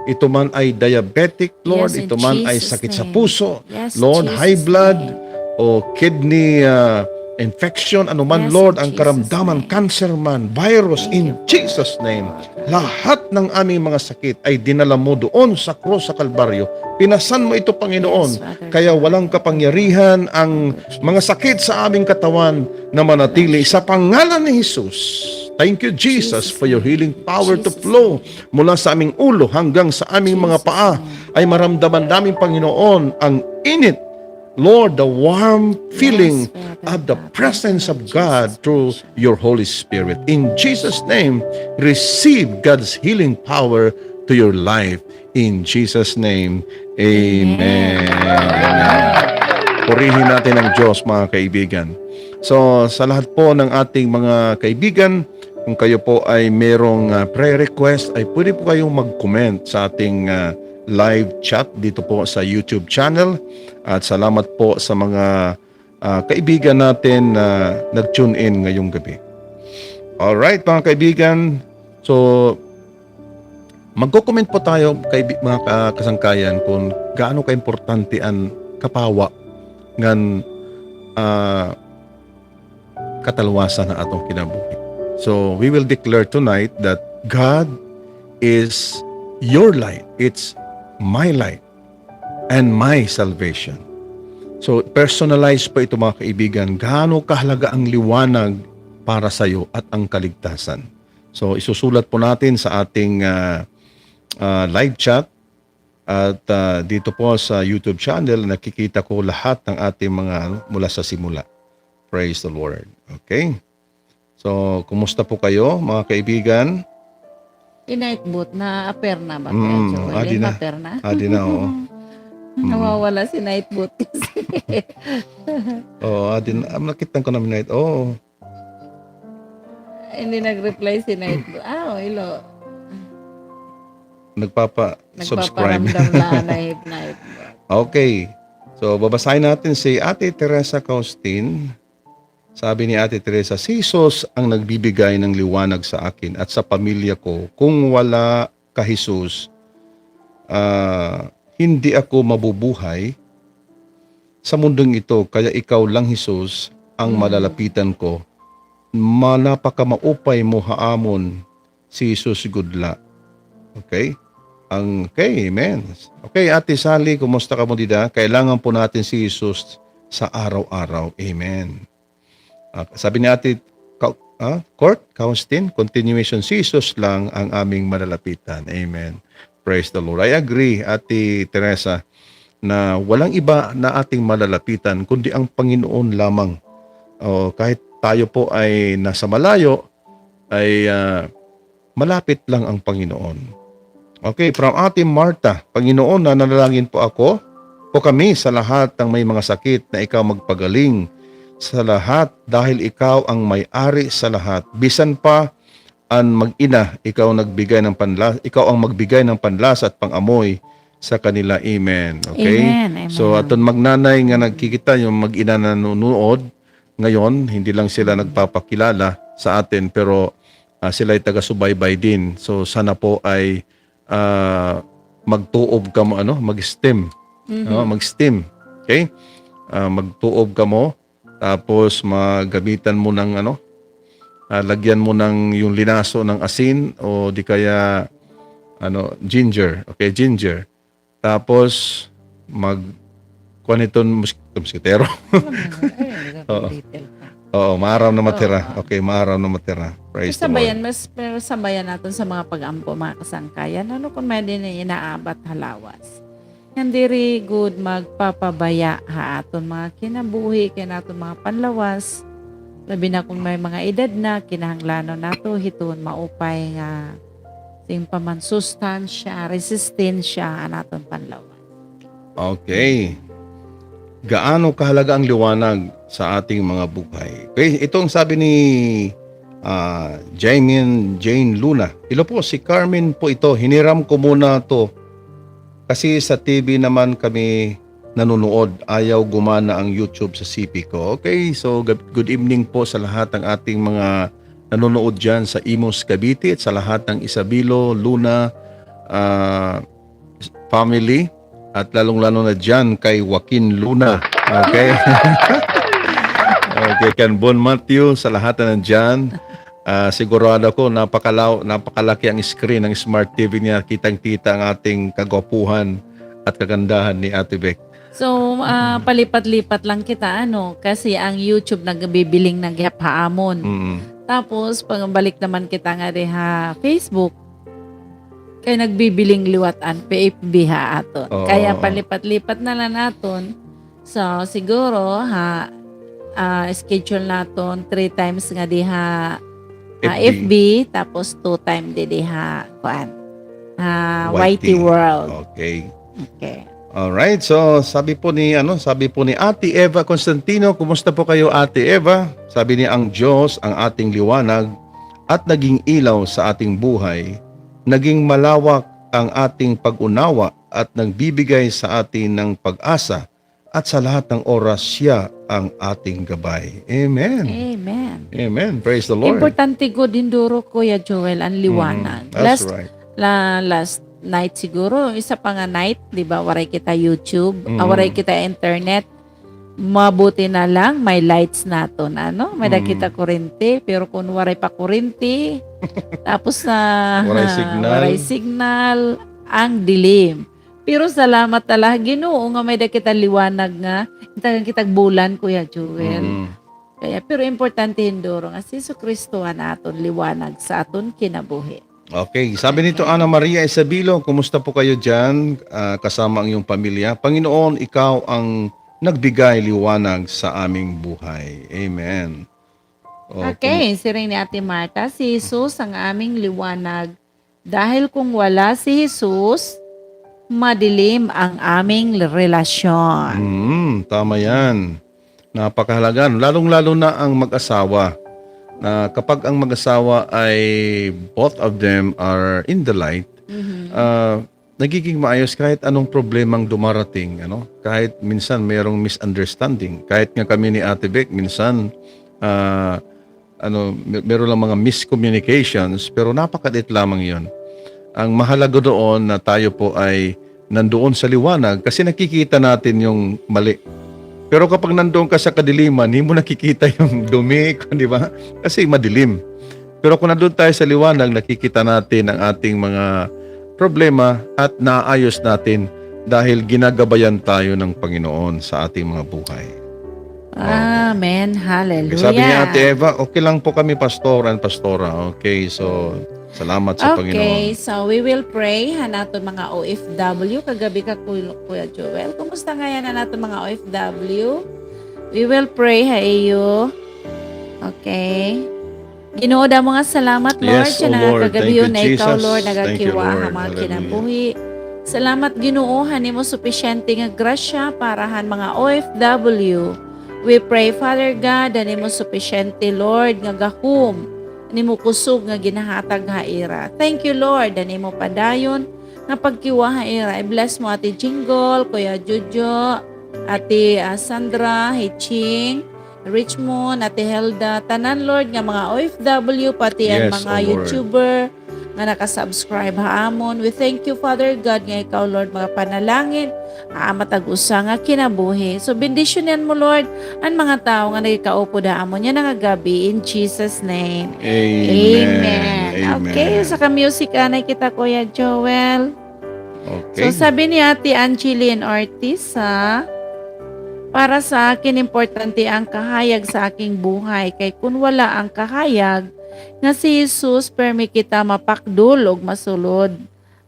ito man ay diabetic, Lord, Yes, in ito man ay Jesus' sakit sa name. puso, Yes, Lord, Jesus' high blood, name. o kidney infection, anuman, Yes, Lord, in ang Jesus' karamdaman, name. cancer man, virus, Thank in you, Jesus' name. Lahat ng aming mga sakit ay dinala mo doon sa cross sa Kalbaryo. Pinasan mo ito, Panginoon. Yes, Father Kaya God. walang kapangyarihan ang mga sakit sa aming katawan na manatili sa pangalan ni Jesus. Thank you, Jesus, for your healing power to flow mula sa aming ulo hanggang sa aming mga paa. Ay maramdaman namin, Panginoon, ang init, Lord, the warm feeling of the presence of God through your Holy Spirit. In Jesus' name, receive God's healing power to your life. In Jesus' name, Amen. Purihin natin ang Diyos, mga kaibigan. So, sa lahat po ng ating mga kaibigan, kung kayo po ay merong prayer request, ay pwede po kayong mag-comment sa ating live chat dito po sa YouTube channel. At salamat po sa mga kaibigan natin na nag-tune in ngayong gabi. Alright, mga kaibigan. So, magko-comment po tayo, mga kasangkayan, kung gaano ka-importante ang kapawa ngan katalwasan na atong kinabuhi. So, we will declare tonight that God is your light. It's my light and my salvation. So, personalize po ito, mga kaibigan. Gaano kahalaga ang liwanag para sa iyo at ang kaligtasan. So, isusulat po natin sa ating live chat at dito po sa YouTube channel, nakikita ko lahat ng ating mga mula sa simula. Praise the Lord. Okay? So, kumusta po kayo, mga kaibigan? Night boot na aper na ba? Adi na. Aper na? Adi na, oo. Nawawala si night boot kasi. Oo, adi na. Nakita ko na night. Oo. Hindi nag-reply si night boot. Ilo. Nagpapa-subscribe. Nagpaparamdam na night boot. Okay. So, babasahin natin si Ate Teresa Caustin. Sabi ni Ate Teresa, si Jesus ang nagbibigay ng liwanag sa akin at sa pamilya ko. Kung wala ka Jesus, hindi ako mabubuhay sa mundong ito. Kaya ikaw lang, Jesus, ang malalapitan ko. Napakamaupay mo haamon si Jesus Gudla. Okay? Okay, amen. Okay, Ate Sally, kumusta ka mo dida? Kailangan po natin si Jesus sa araw-araw. Amen. Sabi ni Ate Court, Kaustin, continuation, si Jesus lang ang aming malalapitan. Amen. Praise the Lord. I agree, Ate Teresa, na walang iba na ating malalapitan kundi ang Panginoon lamang. Kahit tayo po ay nasa malayo, ay malapit lang ang Panginoon. Okay, from Ate Marta, Panginoon, nanalangin po ako o kami sa lahat ng may mga sakit na ikaw magpagaling sa lahat dahil ikaw ang may-ari sa lahat. Bisan pa ang mag-ina, ikaw ang magbigay ng panlasa at pangamoy sa kanila. Amen. Okay? Amen. So aton magnanay nga nagkikita, yung mag-ina na nanonood ngayon, hindi lang sila nagpapakilala sa atin pero sila ay taga-subaybay din. So sana po ay magtuob ka mo, mag-STEM. Mag-STEM. Okay? Magtuob ka mo, tapos magamitan mo ng lagyan mo ng yung linaso ng asin o di kaya ginger. Okay, ginger. Tapos kuha niton muskitero. Oo, maaraw na matira. Okay, maaraw na matira. Praise the Lord. Pero sabayan natin sa mga pag-ampo, mga kasangkayan. Ano kung may din inaabat halawas? Hindi rin good magpapabaya aton mga kinabuhi, aton mga panlawas. Labi na kung may mga edad na, kinahanglanon nato, hiton maupay nga sing paman sustansya, resistensya, anaton panlawas. Okay. Gaano kahalaga ang liwanag sa ating mga buhay? Okay, itong sabi ni Jane Luna. Ilo po, si Carmen po ito. Hiniram ko muna to kasi sa TV naman kami nanonood. Ayaw gumana ang YouTube sa CP ko. Okay, so good evening po sa lahat ng ating mga nanonood dyan sa Imus Cavite at sa lahat ng Isabelo, Luna family at lalong-lalo na dyan kay Joaquin Luna. Okay? Okay, kan Bon Matthew, sa lahat na nandyan. Sigurado ko napakalaki ang screen ng Smart TV niya. Kitang-kita ang ating kagwapuhan at kagandahan ni Ate Beck. So, palipat-lipat lang kita, kasi ang YouTube nagbibiling nagyapaamon. Tapos, pagbalik naman kita nga ha Facebook, kaya nagbibiling liwatan, PFB ha aton. Kaya palipat-lipat na lang naton. So, siguro, schedule naton 3 times nga diha FB, tapos 2 times diha YT World. Okay. Okay. Alright, so sabi po ni Ate Eva Constantino, kumusta po kayo Ate Eva? Sabi niya, ang Diyos ang ating liwanag at naging ilaw sa ating buhay. Naging malawak ang ating pag-unawa at nagbibigay sa atin ng pag-asa at sa lahat ng oras siya ang ating gabay. Amen. Amen. Amen. Praise the Lord. Importante ko din duro, Kuya Joel, ang liwanag. That's right. Last night siguro, isa pa nga night, di ba, waray kita YouTube, waray kita internet, mabuti na lang, may lights nato na, may nakita kurente, pero kung waray pa kurente, tapos waray signal, ang dilim. Pero salamat talaga, Ginoo nga may nakita liwanag nga, kitag bulan, Kuya Joel. Kaya, pero importante hinduro nga, si Kristo naton liwanag sa aton kinabuhi. Okay, sabi nito Ana Maria Isabelo, kumusta po kayo dyan kasama ang iyong pamilya? Panginoon, ikaw ang nagbigay liwanag sa aming buhay. Amen. Okay, si rin ni Ate Marta, si Jesus ang aming liwanag. Dahil kung wala si Jesus, madilim ang aming relasyon. Tama yan. Napakahalaga. Lalong-lalo na ang mag-asawa. Na kapag ang mag-asawa ay both of them are in the light, nagiging maayos kahit anong problemang dumarating, kahit minsan mayroong misunderstanding. Kahit nga kami ni Ate Beck, minsan meron lang mga miscommunications, pero napakaliit lamang 'yon. Ang mahalaga doon na tayo po ay nandoon sa liwanag kasi nakikita natin yung mali. Pero kapag nandoon ka sa kadiliman, hindi mo nakikita yung dumi, di ba? Kasi madilim. Pero kung nandoon tayo sa liwanag, nakikita natin ang ating mga problema at naayos natin dahil ginagabayan tayo ng Panginoon sa ating mga buhay. Amen. Hallelujah. Sabi ni Ate Eva, okay lang po kami pastor and pastora. Okay, so Salamat sa Okay, Panginoon. so we will pray hanaton mga OFW. Kagabi ka Kuya Joel. Kumusta ngayon hanaton mga OFW? We will pray ha iyo. Okay. Ginoo da mga salamat Lord Yes, sa O Lord. kagabi Thank you, na ikaw Jesus. Lord Thank you, nagakiwa Lord. mga Hallelujah. kinabuhi. Salamat Ginoo hanimo supisyente nga grasya parahan mga OFW. We pray Father God hanimo supisyente Lord nga gahum nimo kusog nga ginahatag haira. Thank you Lord hanimo padayon nga pagkiwa haira. I-bless mo Ate Jingle, Kuya Jojo, Ate Sandra, Hiching, Richmond, Ate Helda, tanan Lord nga mga OFW pati ang Yes, mga O Lord. YouTuber nga nakasubscribe haamon. We thank you Father God nga ikaw Lord mga panalangin matag-usa nga kinabuhi. So bendisyonan mo Lord ang mga tao nga nagikaupo daamon nya nga gabi in Jesus name. Amen. Okay, sa ka-music anay kita Kuya Joel. Okay. So sabi ni Ate Angeline Ortiz para sa akin importante ang kahayag sa aking buhay kay kun wala ang kahayag nga si Jesus permi kita mapakdul og masulod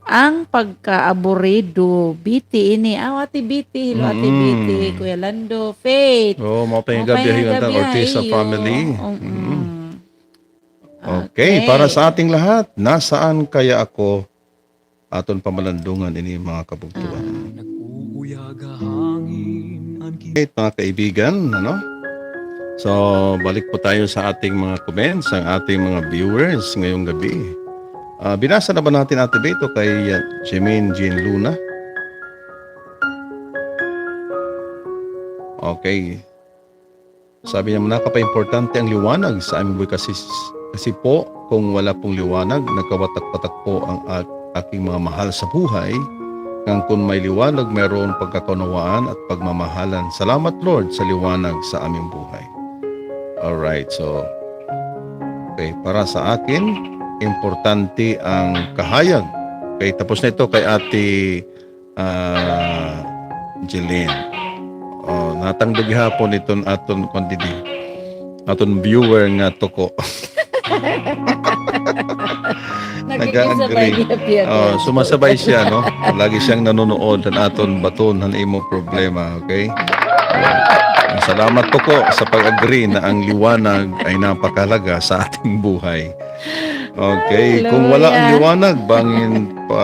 ang pagkaaburido. Biti ini. Ate Biti. Hello Ate Biti. Kuya Lando. Faith. Oh, mo pa yung Mapay gabi nga yung gabi, Ortiz sa iyo. family. Mm-mm. Okay, para sa ating lahat, nasaan kaya ako aton pamalandungan ini mga kabugtuan? Okay, mga kaibigan, ano? So, balik po tayo sa ating mga comments, ang ating mga viewers ngayong gabi. Binasa na ba natin Ate Beto kay Jermaine Jean Luna? Okay. Sabi niya, napaka-importante ang liwanag sa aming buhay kasi po, kung wala pong liwanag, nagkawatak-watak po ang aking mga mahal sa buhay. Ngang kung may liwanag, mayroon pagkakunawaan at pagmamahalan. Salamat Lord sa liwanag sa aming buhay. Alright, so okay, para sa akin, importante ang kahayag. Okay, tapos na ito kay Ate Jeline. Natangdag hapon iton aton kondidi. Aton viewer nga toko. Nag-agree. Sumasabay siya, no? Lagi siyang nanonood ng aton baton ng imo problema, okay? Salamat po ko sa pag-agree na ang liwanag ay napakahalaga sa ating buhay. Okay, kung wala ang liwanag, bangin pa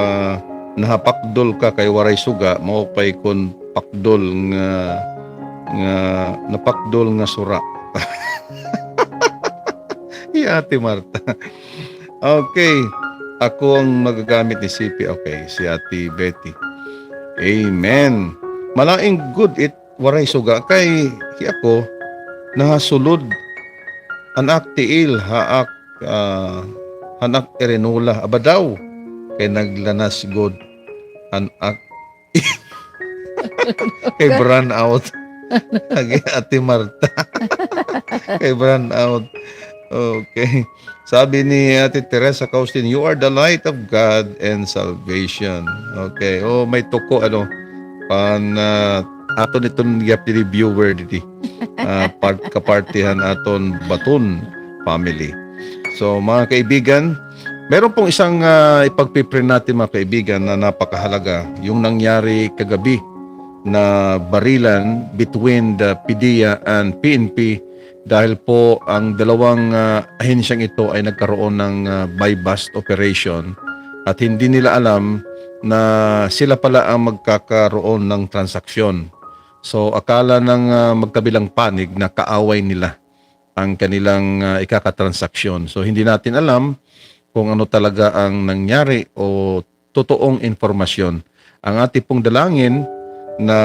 nahapakdol ka kay waray suga, mao pay kun pakdol nga napakdol nga sura. Ate Marta. Okay, ako ang magagamit ni CP. Okay, si Ate Betty. Amen. Malaing good it waray suga kay ako nahasulod anak tiil haak hanak erenula abadaw kay naglanas god anak kay burn out kay Ate Marta kay burn out. Okay, sabi ni Ate Teresa Caustin, you are the light of God and salvation. Okay, may tuko ano pan aton itong gyap di viewer di kapartihan aton baton family. So mga kaibigan, meron pong isang ipagpipre natin mga kaibigan na napakahalaga, yung nangyari kagabi na barilan between the PDEA and PNP dahil po ang dalawang ahensyang ito ay nagkaroon ng buy-bust operation at hindi nila alam na sila pala ang magkakaroon ng transaksyon. So akala ng magkabilang panig na kaaway nila ang kanilang ikakatransaksyon. So hindi natin alam kung ano talaga ang nangyari o totoong informasyon. Ang ating pong dalangin na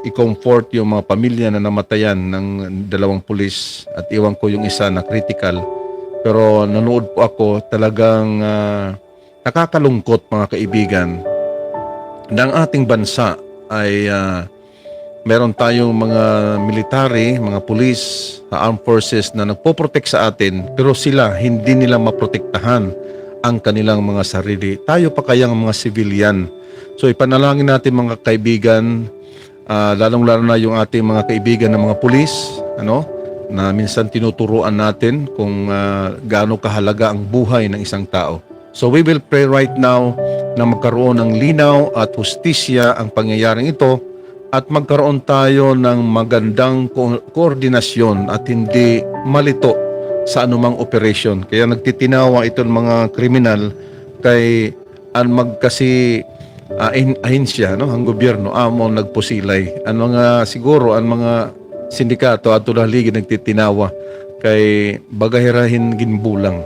i-comfort yung mga pamilya na namatayan ng dalawang pulis at iwan ko yung isa na critical. Pero nanood po ako, talagang nakakalungkot mga kaibigan na ang ating bansa ay meron tayong mga military, mga police, armed forces na nagpo-protect sa atin pero sila hindi nila maprotektahan ang kanilang mga sarili. Tayo pa kayang mga civilian. So ipanalangin natin mga kaibigan, lalong-lalo na yung ating mga kaibigan ng mga pulis, na minsan tinuturuan natin kung gaano kahalaga ang buhay ng isang tao. So we will pray right now na magkaroon ng linaw at hustisya ang pangyayaring ito at magkaroon tayo ng magandang koordinasyon at hindi malito sa anumang operation. Kaya nagtitinawa itong mga kriminal kay ang magkasi ahensya, no, ang gobyerno amo nagpusilay. Ang mga siguro ang mga sindikato at tulahligid nagtitinawa kay bagahirahin ginbulang.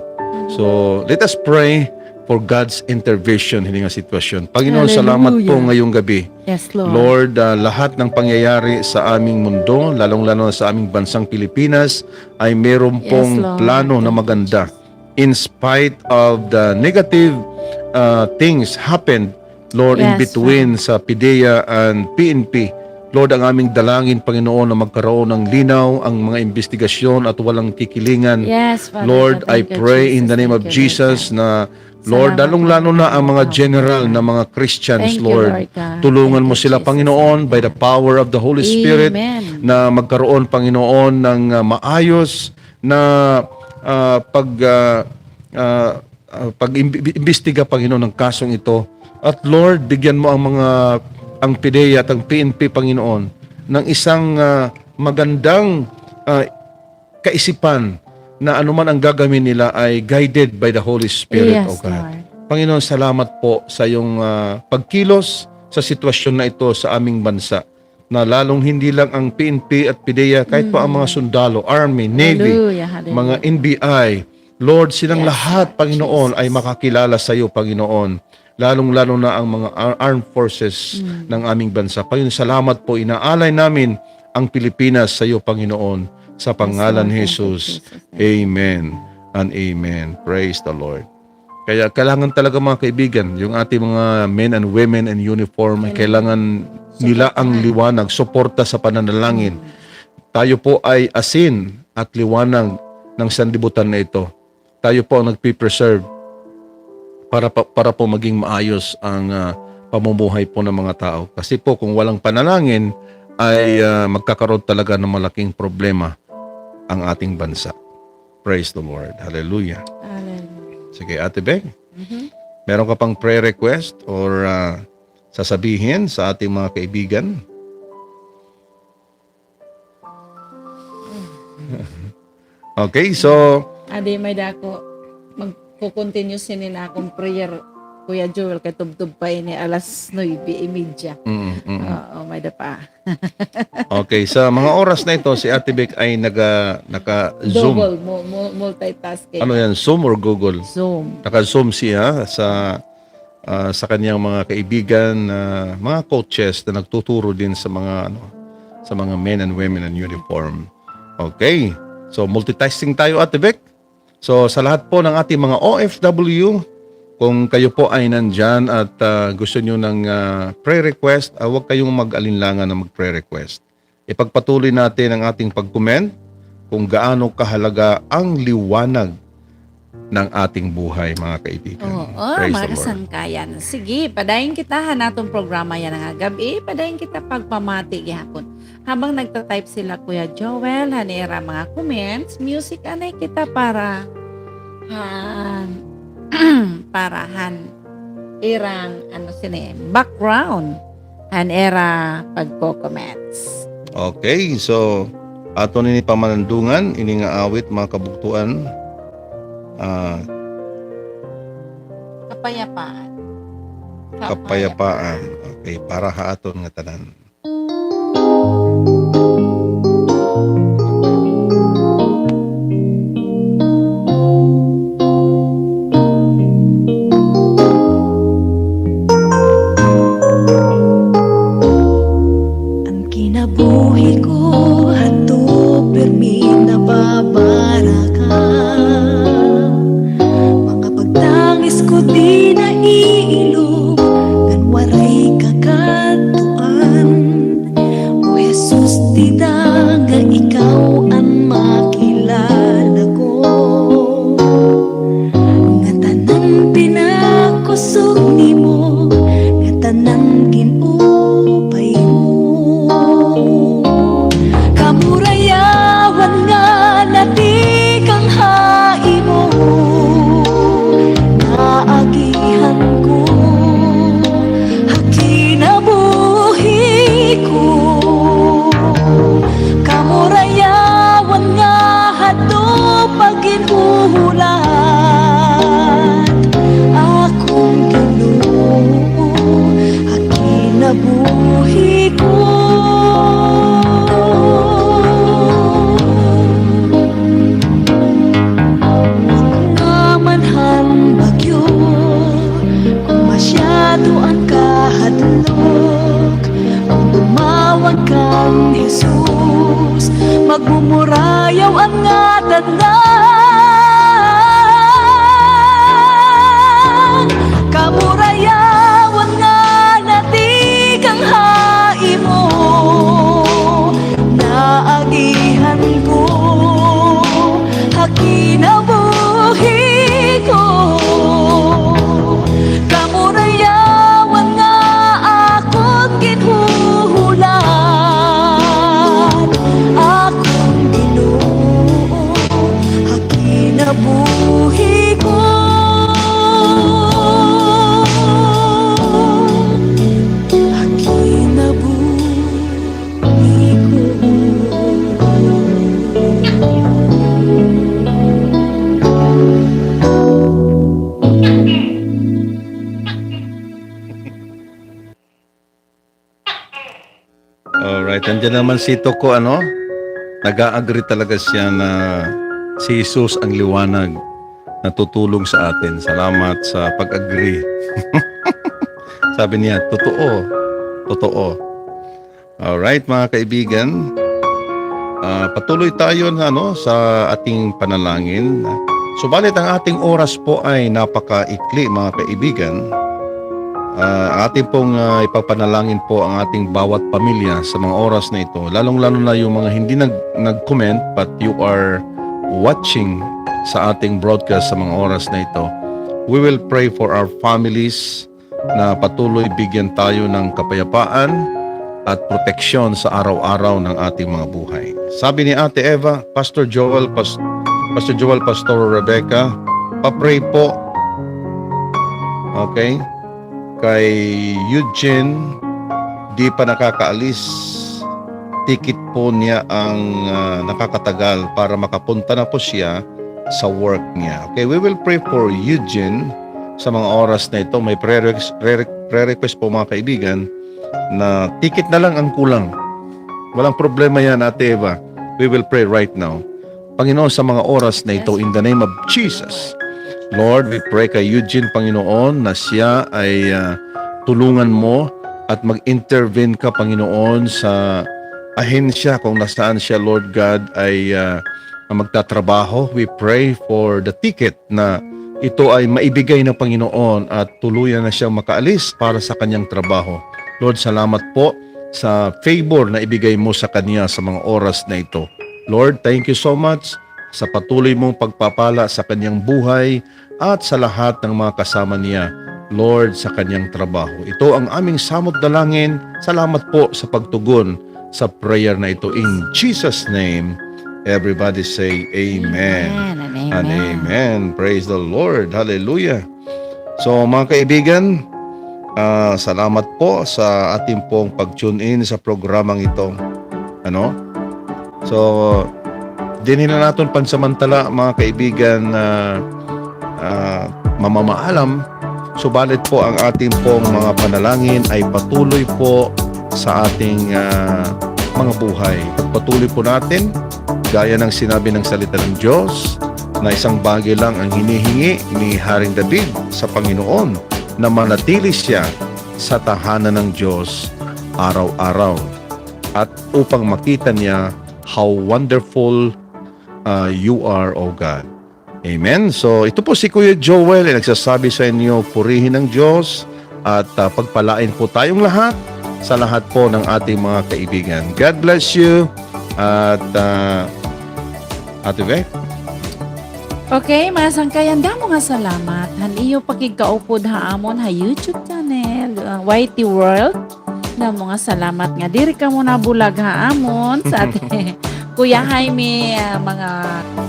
So let us pray for God's intervention hindi nga sitwasyon. Panginoon, salamat po ngayong gabi. Yes, Lord. Lord, lahat ng pangyayari sa aming mundo, lalong-lalo sa aming bansang Pilipinas, ay meron Yes, pong Lord. plano na maganda. In spite of the negative things happened, Lord, in Yes, between sa PIDEA and PNP, Lord, ang aming dalangin, Panginoon, na magkaroon ng linaw ang mga investigasyon at walang kikilingan. Yes, Father. Lord, I Thank you, pray in Jesus. the name of Thank you, Lord Jesus God. na Lord, Salamat, lalong-lalo na ang mga Panginoon. general na mga Christians, Thank you, Lord. Lord God. Tulungan Thank mo you, sila, Jesus, Panginoon, Lord by the God. power of the Holy Spirit, Amen. na magkaroon, Panginoon, ng maayos na pag-imbestiga, Panginoon, ng kasong ito. At Lord, bigyan mo ang PIDEA at ang PNP, Panginoon, ng isang magandang kaisipan na anuman ang gagawin nila ay guided by the Holy Spirit, Yes, O God. Lord. Panginoon, salamat po sa iyong pagkilos sa sitwasyon na ito sa aming bansa, na lalong hindi lang ang PNP at PIDEA, kahit pa ang mga sundalo, Army, Navy, Hallelujah, hallelujah. mga NBI, Lord, silang Yes, lahat, Lord Panginoon, Jesus. ay makakilala sa iyo, Panginoon. Lalong-lalo na ang mga armed forces ng aming bansa. Panginoon, salamat po. Inaalay namin ang Pilipinas sa iyo, Panginoon, sa pangalan ni Yes, Lord. Jesus. Thank you, Jesus. Amen and amen. Praise the Lord. Kaya kailangan talaga, mga kaibigan, yung ating mga men and women in uniform, ay kailangan nila ang liwanag, suporta sa pananalangin. Tayo po ay asin at liwanag ng sanlibutan na ito. Tayo po ang nagpipreserve para po maging maayos ang pamumuhay po ng mga tao. Kasi po kung walang panalangin ay magkakaroon talaga ng malaking problema ang ating bansa. Praise the Lord. Hallelujah. Hallelujah. Sige, Ate Beng. Meron ka pang prayer request or sasabihin sa ating mga kaibigan? Okay, so Adi, may dako. Magko-continue nila akong prayer, Kuya Joel, kay tubtub pa ini alas 9:30. Oo, may dapa. okay, sa mga oras na ito, si Ate Bek ay naka-Zoom. Double, multitasking. Ano yan, Zoom or Google? Zoom. Naka-Zoom siya sa kanyang mga kaibigan, mga coaches na nagtuturo din sa mga men and women in uniform. Okay. So multitasking tayo, Ate Bek. So sa lahat po ng ating mga OFW, kung kayo po ay nandyan at gusto nyo ng prayer request, huwag kayong mag-alinlangan na mag-prayer request. Ipagpatuloy natin ang ating pag-comment kung gaano kahalaga ang liwanag ng ating buhay, mga kaibigan. Oo, Praise mga the Lord. kasangkayan. Sige, padayon kita hanatong programa yan nga gabi. Padayon kita pagpamati gihapon. Habang nagtatype sila, Kuya Joel, hanira mga comments, music anay kita para irang background era pagko-comments. Okay, so ato nini pamanandungan, ini nga awit mga kabuktuan. Kapayapaan. Kapayapaan. Okay, para haaton nga tanan. Ang kinabuhi ko hato permi na babara ka. Makapagtangis ko di na iilog ngan waray kakatuan. dalandan kamurayawan nga nati kang haimo naagihan ko hakinabuhi ko kamurayawan nga akong ginhuhulan akong Ginoo hakinabuhi ko Alright, andyan naman si Toko, ano? Nag-a-agree talaga siya na si Jesus ang liwanag na tutulong sa atin. Salamat sa pag-agree. Sabi niya, totoo. Totoo. Alright, mga kaibigan. Patuloy tayo sa ating panalangin. Subalit ang ating oras po ay napaka-ikli, mga kaibigan. Ating pong ipapanalangin po ang ating bawat pamilya sa mga oras na ito. Lalong-lalo na yung mga hindi nag-comment but you are watching sa ating broadcast sa mga oras na ito. We will pray for our families na patuloy bigyan tayo ng kapayapaan at proteksyon sa araw-araw ng ating mga buhay. Sabi ni Ate Eva, Pastor Joel, Pastor Rebecca, pa-pray po. Okay? Kay Eugene, di pa nakakaalis. Ticket po niya ang nakakatagal para makapunta na po siya sa work niya. Okay, we will pray for Eugene sa mga oras na ito. May prayer request po, mga kaibigan, na ticket na lang ang kulang. Walang problema yan, Ate Eva. We will pray right now. Panginoon, sa mga oras na ito, in the name of Jesus, Lord, we pray kay Eugene, Panginoon, na siya ay tulungan mo at mag-intervene ka, Panginoon, sa ahensya kung nasaan siya, Lord God, ay magtatrabaho. We pray for the ticket na ito ay maibigay ng Panginoon at tuluyan na siyang makaalis para sa kanyang trabaho. Lord, salamat po sa favor na ibigay mo sa kanya sa mga oras na ito. Lord, thank you so much sa patuloy mong pagpapala sa kanyang buhay at sa lahat ng mga kasama niya, Lord, sa kanyang trabaho. Ito ang aming samot dalangin. Salamat po sa pagtugon sa prayer na ito. In Jesus' name, everybody say Amen. Amen. And Amen. Praise the Lord. Hallelujah. So mga kaibigan, salamat po sa ating pong pag-tune in sa programang ito. So, dinhin na natin pansamantala, mga kaibigan, na mamamaalam. Subalit po ang ating pong mga panalangin ay patuloy po sa ating mga buhay. Patuloy po natin, gaya ng sinabi ng salita ng Diyos, na isang bagay lang ang hinihingi ni Haring David sa Panginoon, na manatili siya sa tahanan ng Diyos araw-araw, at upang makita niya how wonderful you are, O God. Amen. So ito po si Kuya Joel ay nagsasabi sa inyo, purihin ng Diyos at pagpalain po tayong lahat sa lahat po ng ating mga kaibigan. God bless you. At Ate Beth? Okay, masangkayan damo nga salamat. Han iyo pakigkaupod haamon ha YouTube channel, YT World. Damo nga salamat nga diri ka mo nabulag haamon sa ating Kuya Jaime, mga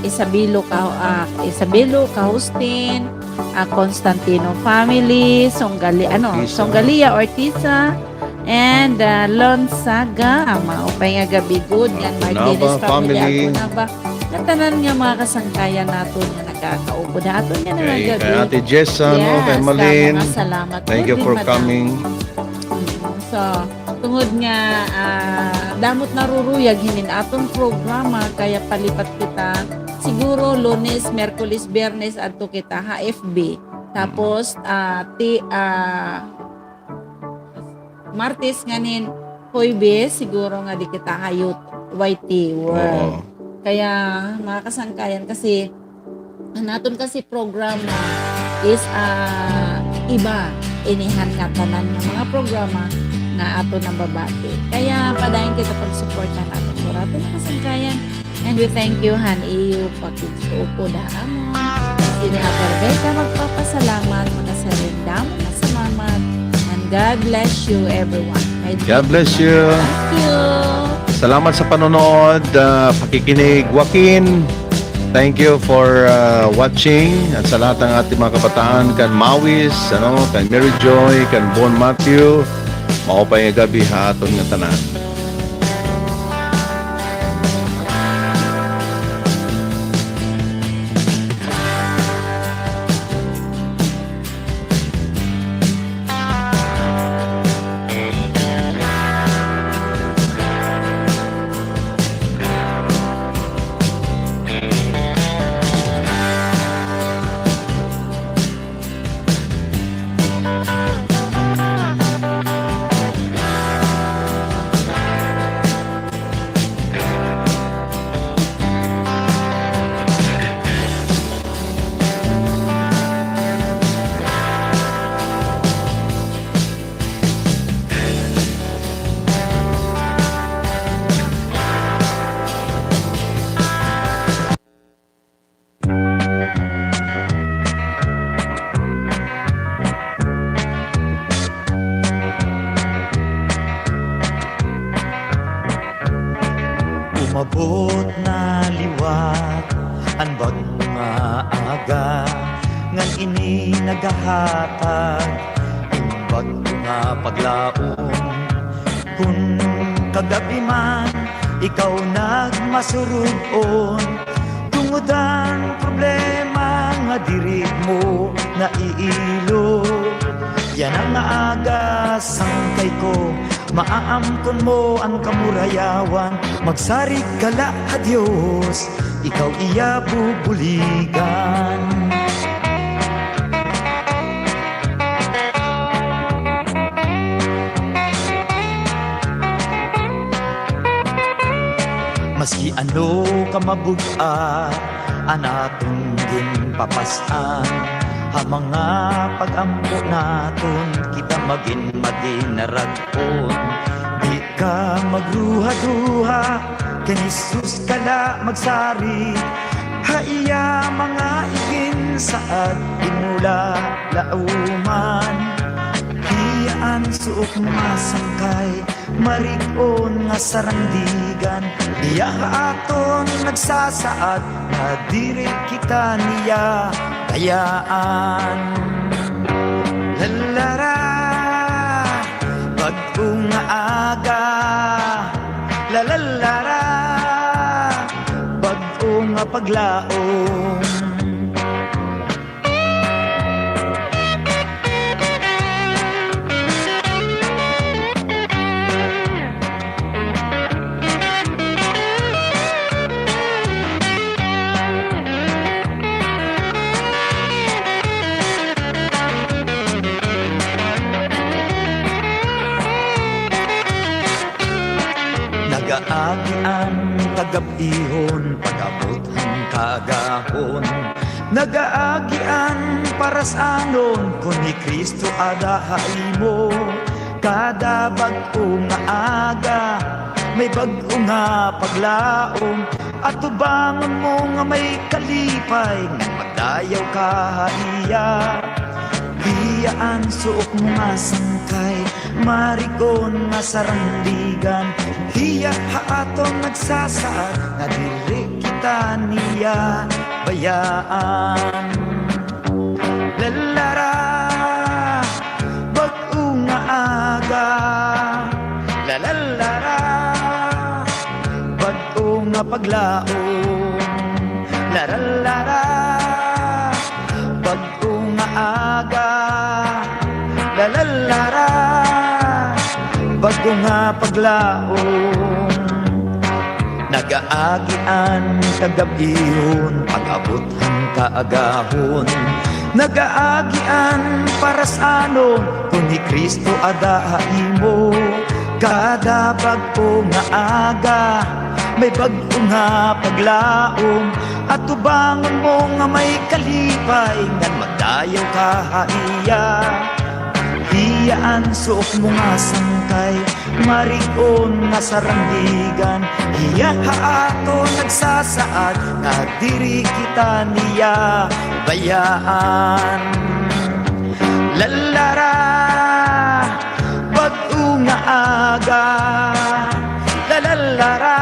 Isabelo Kahustin, Constantino family, Songgalia Ortiza, and Lonsaga, ang mga upay nga gabi good, yan Martinez family, Agunaba. Natanan nga mga kasangkayan nato nga nagkakaupod aton nga na gabi. Kay Ate Jess, kay Malin. Salamat. Thank you for coming. So, tungod nga damot naruruyag hinin atong programa kaya palipat kita siguro Lunes, Merkulis, Biyernes adto kita HFB. Tapos Martes nganin Huwebes siguro nga di kita hayot YT World. Kaya mga kasangkayan kasi naton kasi programa is iba inihan nga tanan nga mga programa na ato ng babati. Kaya padayon kita pag-suportan ato sa ato mga kasangkayan. And we thank you Han iyo pagsuko da amon. Sini Rebecca magpapasalamat mga sarindam na salamat. And God bless you everyone. God bless you. Thank you. Salamat sa panonood, pakikinig. Joaquin, thank you for watching. At sa lahat ng ating mga kabataan, kan Mawis, kan Mary Joy, kan Bon Matthew, maupay nga gabi ha aton nga tanan. Umabot na liwat ang bagong nga aga ngan ini nagahatag imbag nga paglaom kun kagabi man ikaw nagmasurugon tungod ang problema nga dirig mo na iilo yan ang aga sangkay ko maaamkon mo ang kamurayawan magsarig kala a Diyos ikaw iya bubuligan maski ano ka mabuga anaton din papasan ha mga pag-ampo naton kita maging madinaragpon di ka magruha-duha ken Jesus kala magsari ha iya mga igin saad imula lauman hiyaan suok masangkay marikon nga sarangdigan iya aton nagsasaad na diri kita niya kayaan lalara bagong nga aga lalalara bagong nga paglaom nagaagian tagabihon pag-abot ang kagahon nagaagian para sa anon kung ni Kristo adahay mo kada bag-o nga aga may bag-o nga paglaom at tubangan mo nga may kalipay nga magdayaw kahaiya hiyaan suok mo nga sangkay marikon nga sarangdigan hiya haatong nagsasaad na dili kita niya bayaan lalara bag-o nga aga lalara bag-o nga paglaom lalara bag-o nga aga lalara bago nga paglaom nagaagian kagabihon pag-abot ang kaagahon nagaagian para sa anon kung ni Kristo adahay mo kada bago nga aga may bago nga paglaom at tubangon mo nga may kalipay ngan magdayaw ka haiya hiyaan suok mo nga sangkay marigon nga sarandigan hiya haato nagsasaad nga diri kita niya bayaan lalara bago nga aga lalara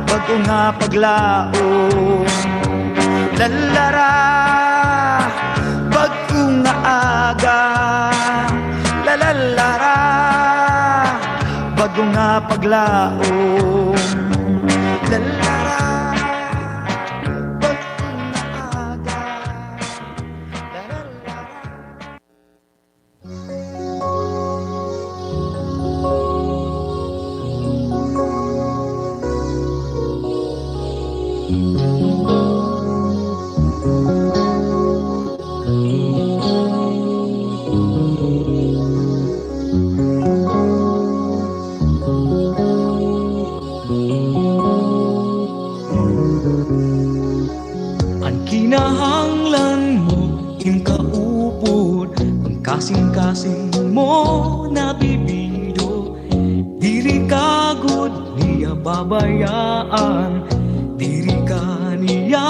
bago nga paglaom lalara bago nga aga lalara bago nga paglaom lalara bago nga aga lalara. Ang kinahanglan mo, kaupod ang kasing-kasing mo nabibido. Diri ka gud niya babayaan, diri ka niya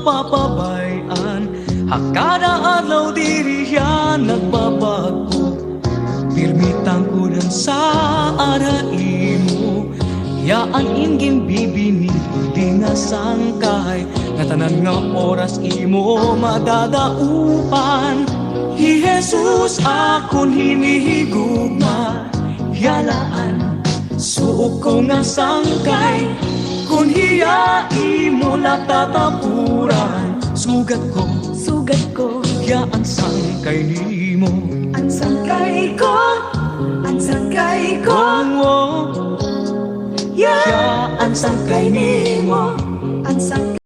papabayan. Hakada adlaw diri siya nagbabago, pirmitang kudan sa araimo. Yaan ingin bibini di nga sangkay nga tanan nga oras imo madadaupan. Hi Jesus akon hinihigugma yalaan suok ko nga sangkay kun hiya imo natatapuran sugat ko yaan sangkay nimo Ang sangkay ko yaan sangkay nimo Ang sangkay